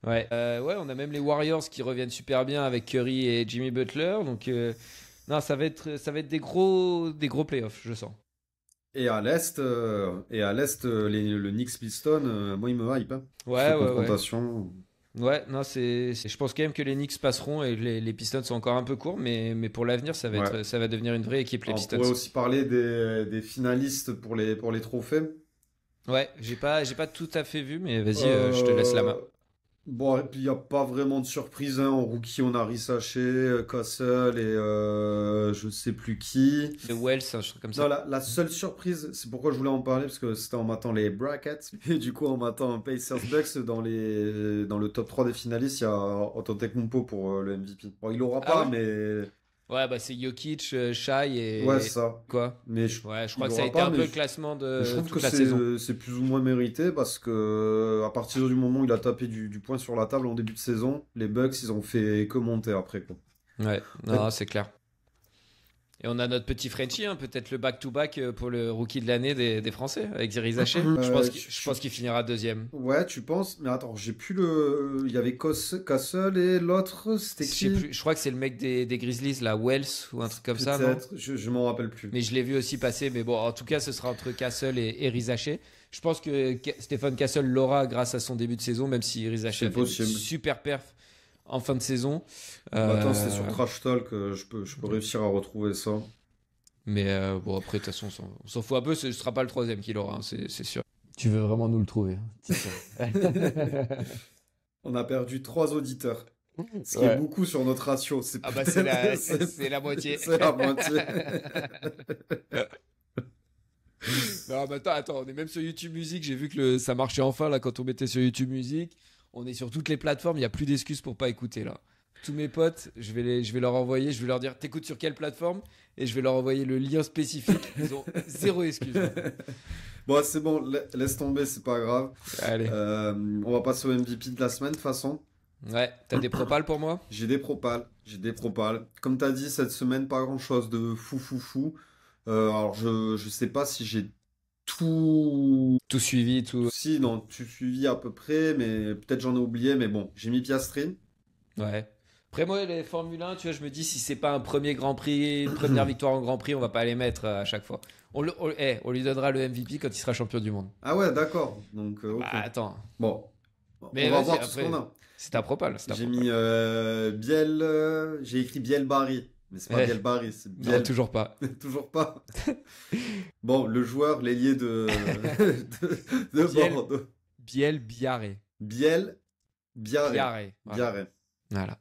Ouais, on a même les Warriors qui reviennent super bien avec Curry et Jimmy Butler. Donc, non, ça va être des gros playoffs, je sens. Et à l'Est, le Knicks Pistons, moi, il me hype. Hein. Ouais. Confrontation. Ouais, non, je pense quand même que les Knicks passeront et les Pistons sont encore un peu courts, mais pour l'avenir, ça va devenir une vraie équipe, les Pistons. On pourrait aussi parler des finalistes pour les trophées. Ouais, j'ai pas tout à fait vu, mais vas-y, je te laisse la main. Bon, et puis il n'y a pas vraiment de surprise. Hein. En rookie, on a Risaché, Castle et je sais plus qui. De Wells, un truc comme ça. Non, la seule surprise, c'est pourquoi je voulais en parler, parce que c'était en m'attendant les brackets. Et du coup, en m'attendant Pacers Bucks, dans le top 3 des finalistes, il y a Antetokounmpo pour le MVP. Bon, il l'aura pas, mais... Ouais, bah c'est Jokic, Shai et... Ouais, c'est ça. Quoi? Mais je crois que ça a été un peu le classement de je trouve toute que la saison. c'est plus ou moins mérité parce que à partir du moment où il a tapé du poing sur la table en début de saison, les Bucks, ils ont fait que monter après, quoi. Ouais, non, c'est clair. Et on a notre petit Frenchie, hein, peut-être le back-to-back pour le rookie de l'année des Français, avec Risaché. Je pense qu'il finira deuxième. Ouais, tu penses? Mais attends, j'ai plus le... Il y avait Castle et l'autre, c'était qui? Je crois que c'est le mec des Grizzlies, là, Wells, ou un truc comme ça, non? Peut-être, je m'en rappelle plus. Mais je l'ai vu aussi passer, mais bon, en tout cas, ce sera entre Castle et Risaché. Je pense que Stephen Castle l'aura grâce à son début de saison, même si Risaché a fait une super perf en fin de saison. Attends, c'était sur Trash Talk, je peux réussir à retrouver ça. Mais bon, après, de toute façon, on s'en fout un peu, ce ne sera pas le troisième qui l'aura, hein, c'est sûr. Tu veux vraiment nous le trouver. Hein, on a perdu 3 auditeurs. Ce qui est beaucoup sur notre ratio. C'est la moitié. C'est la moitié. Non, mais attends, on est même sur YouTube Music. J'ai vu que ça marchait enfin là quand on mettait sur YouTube Music. On est sur toutes les plateformes. Il n'y a plus d'excuses pour pas écouter là. Tous mes potes, je vais leur envoyer. Je vais leur dire t'écoutes sur quelle plateforme et je vais leur envoyer le lien spécifique. Ils ont zéro excuse. Bon, c'est bon, laisse tomber, c'est pas grave. Allez. On va passer au MVP de la semaine de toute façon. Ouais, t'as des propals pour moi? J'ai des propals. Comme t'as dit, cette semaine, pas grand chose de fou. Alors, je sais pas si j'ai tout suivi, Si, non, tout suivi à peu près, mais peut-être j'en ai oublié, mais bon, j'ai mis Piastri. Ouais. Après moi, les Formule 1, tu vois, je me dis si c'est pas un premier Grand Prix, une première victoire en Grand Prix, on va pas les mettre à chaque fois. On lui donnera le MVP quand il sera champion du monde. Ah ouais, d'accord. Donc, ok. Bah, attends. Bon, mais on va voir tout ce qu'on a. C'est ta propale. J'ai mis Biel, j'ai écrit Biel Barry. Mais c'est pas Biel Barry, c'est Biel. Non, toujours pas. Toujours pas. Bon, le joueur, l'ailier de Biel. Bordeaux. Biarré. Biarré. Biarré. Biarré. Voilà.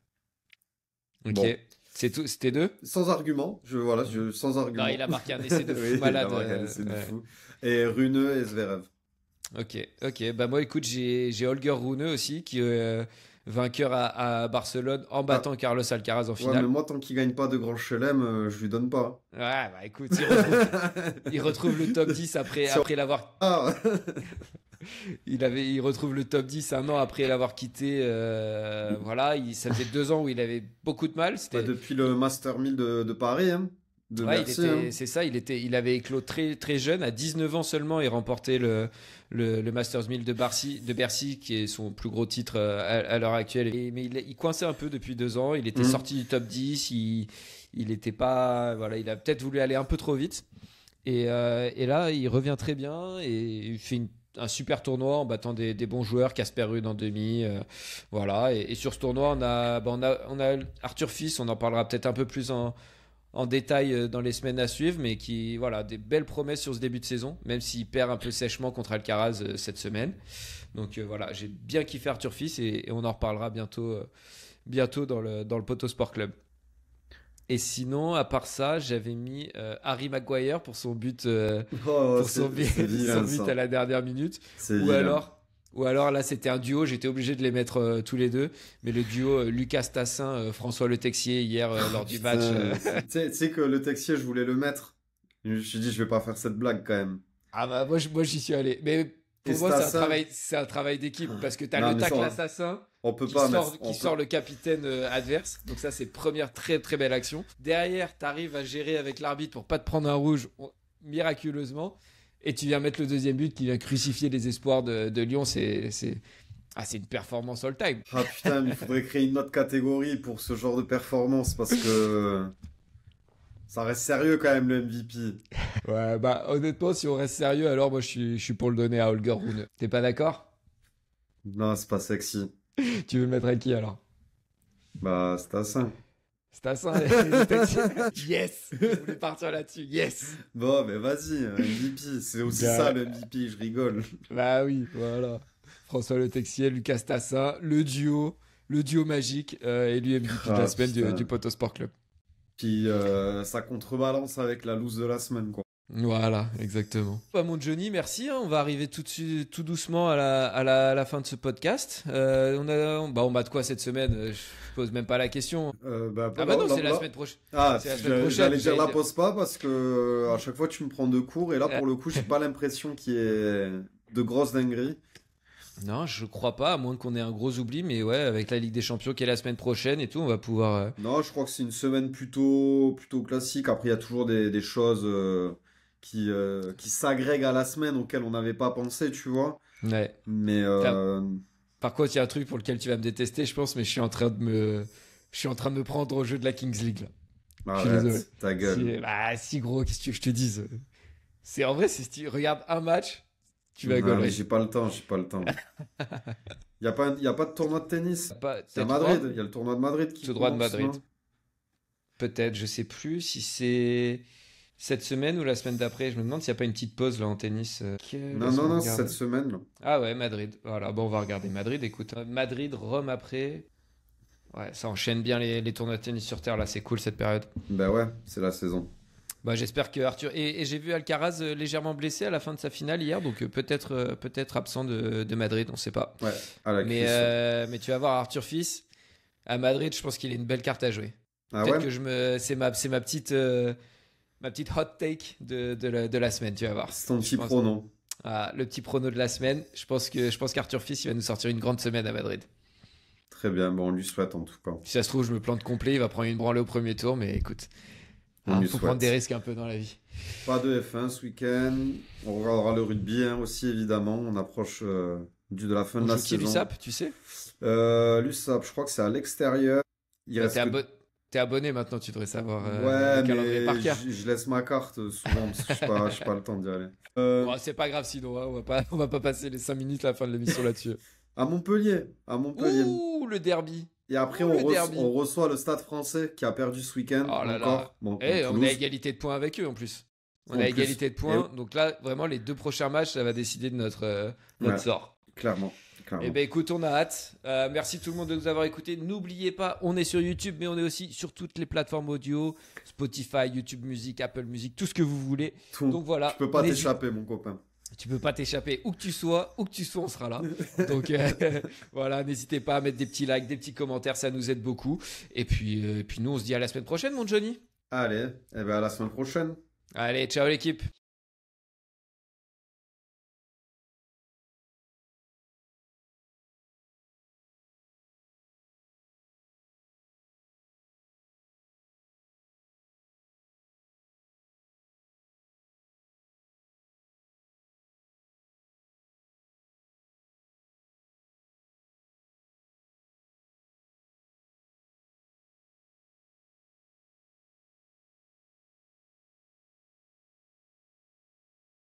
Ok. Bon. C'est tout. C'était 2. Sans argument. Sans argument. Non, il a marqué un essai de fou Oui, il a malade. marqué un essai de Ouais. fou. Et Runeux et Zverev. Ok. Bah moi, écoute, j'ai Holger Rune aussi, qui est vainqueur à Barcelone en battant Carlos Alcaraz en Ouais, finale. mais moi, tant qu'il gagne pas de grand chelem, je lui donne pas. Ouais, bah écoute, il retrouve le top 10 après l'avoir. Ah, Il retrouve le top 10 un an après l'avoir quitté. Voilà, ça faisait 2 ans où il avait beaucoup de mal. C'était. depuis le Master 1000 de Paris, hein. De Ouais, Bercy, hein. c'est ça, il avait éclos très, très jeune, à 19 ans seulement, et remporté le Masters 1000 de Bercy, qui est son plus gros titre à l'heure actuelle. Mais il coinçait un peu depuis 2 ans, il était sorti du top 10, il était pas, voilà, il a peut-être voulu aller un peu trop vite. Et là, il revient très bien, et il fait un super tournoi en battant des bons joueurs, Casper Ruud en demi, voilà. Et sur ce tournoi, on a Arthur Fils, on en parlera peut-être un peu plus en détail dans les semaines à suivre, mais qui, voilà, des belles promesses sur ce début de saison, même s'il perd un peu sèchement contre Alcaraz cette semaine. Donc voilà, j'ai bien kiffé Arthur Fils, et on en reparlera bientôt dans le Poto Sport Club. Et sinon, à part ça, j'avais mis Harry Maguire pour son but, son but à la dernière minute. Ou alors là, c'était un duo, j'étais obligé de les mettre tous les deux. Mais le duo Lucas Tassin, François Le Texier hier lors du match. Tu sais que Le Texier, je voulais le mettre. Je me suis dit, je vais pas faire cette blague quand même. Ah bah moi j'y suis allé. Mais pour moi, c'est un travail d'équipe, parce que t'as le tacle assassin on peut qui pas sort le capitaine adverse. Donc ça, c'est première très très belle action. Derrière, t'arrives à gérer avec l'arbitre pour pas te prendre un rouge miraculeusement. Et tu viens mettre le deuxième but qui vient crucifier les espoirs de Lyon. C'est une performance all-time. Ah putain, mais il faudrait créer une autre catégorie pour ce genre de performance, parce que ça reste sérieux quand même, le MVP. Ouais, bah honnêtement, si on reste sérieux, alors moi je suis pour le donner à Holger Rune. T'es pas d'accord? Non, c'est pas sexy. Tu veux le mettre à qui alors? Bah, c'est Tassin. C'est à ça. Yes. Je voulais partir là-dessus. Yes. Bon, mais vas-y, MVP. C'est aussi ça le MVP, je rigole. Bah oui, voilà. François Le Texier, Lucas Tassin, le duo magique, élu MVP de la semaine du Poto Sport Club. Puis ça contrebalance avec la loose de la semaine, quoi. Voilà, exactement. Bah, mon Johnny, merci. On va arriver tout doucement à la fin de ce podcast. On bat de quoi cette semaine? Je pose même pas la question. C'est la semaine prochaine. Ah, c'est la semaine prochaine. j'allais dire la pose pas, parce que à chaque fois tu me prends de court, et là pour le coup j'ai pas l'impression qu'il y ait de grosses dingueries. Non, je crois pas, à moins qu'on ait un gros oubli, mais ouais, avec la Ligue des Champions qui est la semaine prochaine et tout, on va pouvoir. Non, je crois que c'est une semaine plutôt classique. Après, il y a toujours des choses qui s'agrèguent à la semaine auxquelles on n'avait pas pensé, tu vois. Ouais. Mais Par contre, il y a un truc pour lequel tu vas me détester, je pense, mais je suis en train de me prendre au jeu de la Kings League là. Je suis désolé. Ta gueule. Si gros, qu'est-ce que tu veux que je te dise? C'est en vrai, si tu regardes un match, tu vas Non, gauler. mais j'ai pas le temps. Il y a pas de tournoi de tennis. C'est à Madrid. Il y a le tournoi de Madrid qui Ce droit de commence, Madrid. non? Peut-être, je sais plus si c'est cette semaine ou la semaine d'après. Je me demande s'il n'y a pas une petite pause là en tennis. Non, c'est cette semaine. Là. Ah ouais, Madrid. Voilà, bon, on va regarder Madrid. Écoute, Madrid, Rome après. Ouais, ça enchaîne bien les tournois de tennis sur terre là. C'est cool cette période. Bah ouais, c'est la saison. Bah, j'espère que Arthur. Et j'ai vu Alcaraz légèrement blessé à la fin de sa finale hier, donc peut-être absent de Madrid, on sait pas. Ouais, à la cuisse. Mais tu vas voir Arthur Fils à Madrid, je pense qu'il a une belle carte à jouer. Ah Peut-être ouais? que c'est ma petite hot take de la semaine, tu vas voir. C'est ton petit prono. Ah, le petit prono de la semaine. Je pense qu'Arthur Fils il va nous sortir une grande semaine à Madrid. Très bien, bon, on lui souhaite en tout cas. Si ça se trouve, je me plante complet, il va prendre une branlée au premier tour, mais écoute. Il faut prendre des risques un peu dans la vie. Pas de F1 ce week-end. On regardera le rugby aussi, évidemment. On approche de la fin de la saison. Qui l'USAP, tu sais? L'USAP, je crois que c'est à l'extérieur. T'es abonné maintenant, tu devrais savoir ouais, le calendrier par cœur. Je laisse ma carte souvent parce que je n'ai pas le temps d'y aller. Bon, c'est pas grave sinon, hein, on va pas passer les 5 minutes à la fin de l'émission là-dessus. À Montpellier. Ouh, le derby. Et après, on reçoit le Stade Français qui a perdu ce week-end. Oh là encore. là. Bon, on a égalité de points avec eux en plus. On a égalité de points. Donc là, vraiment, les 2 prochains matchs, ça va décider de notre sort. Clairement. Eh ben écoute, on a hâte. Merci tout le monde de nous avoir écoutés. N'oubliez pas, on est sur YouTube, mais on est aussi sur toutes les plateformes audio, Spotify, YouTube Music, Apple Music, tout ce que vous voulez. Tout. Donc voilà. Tu peux pas t'échapper, mon copain. Tu peux pas t'échapper. Où que tu sois, on sera là. Donc voilà, n'hésitez pas à mettre des petits likes, des petits commentaires, ça nous aide beaucoup. Et puis nous, on se dit à la semaine prochaine, mon Johnny. Allez, à la semaine prochaine. Allez, ciao l'équipe.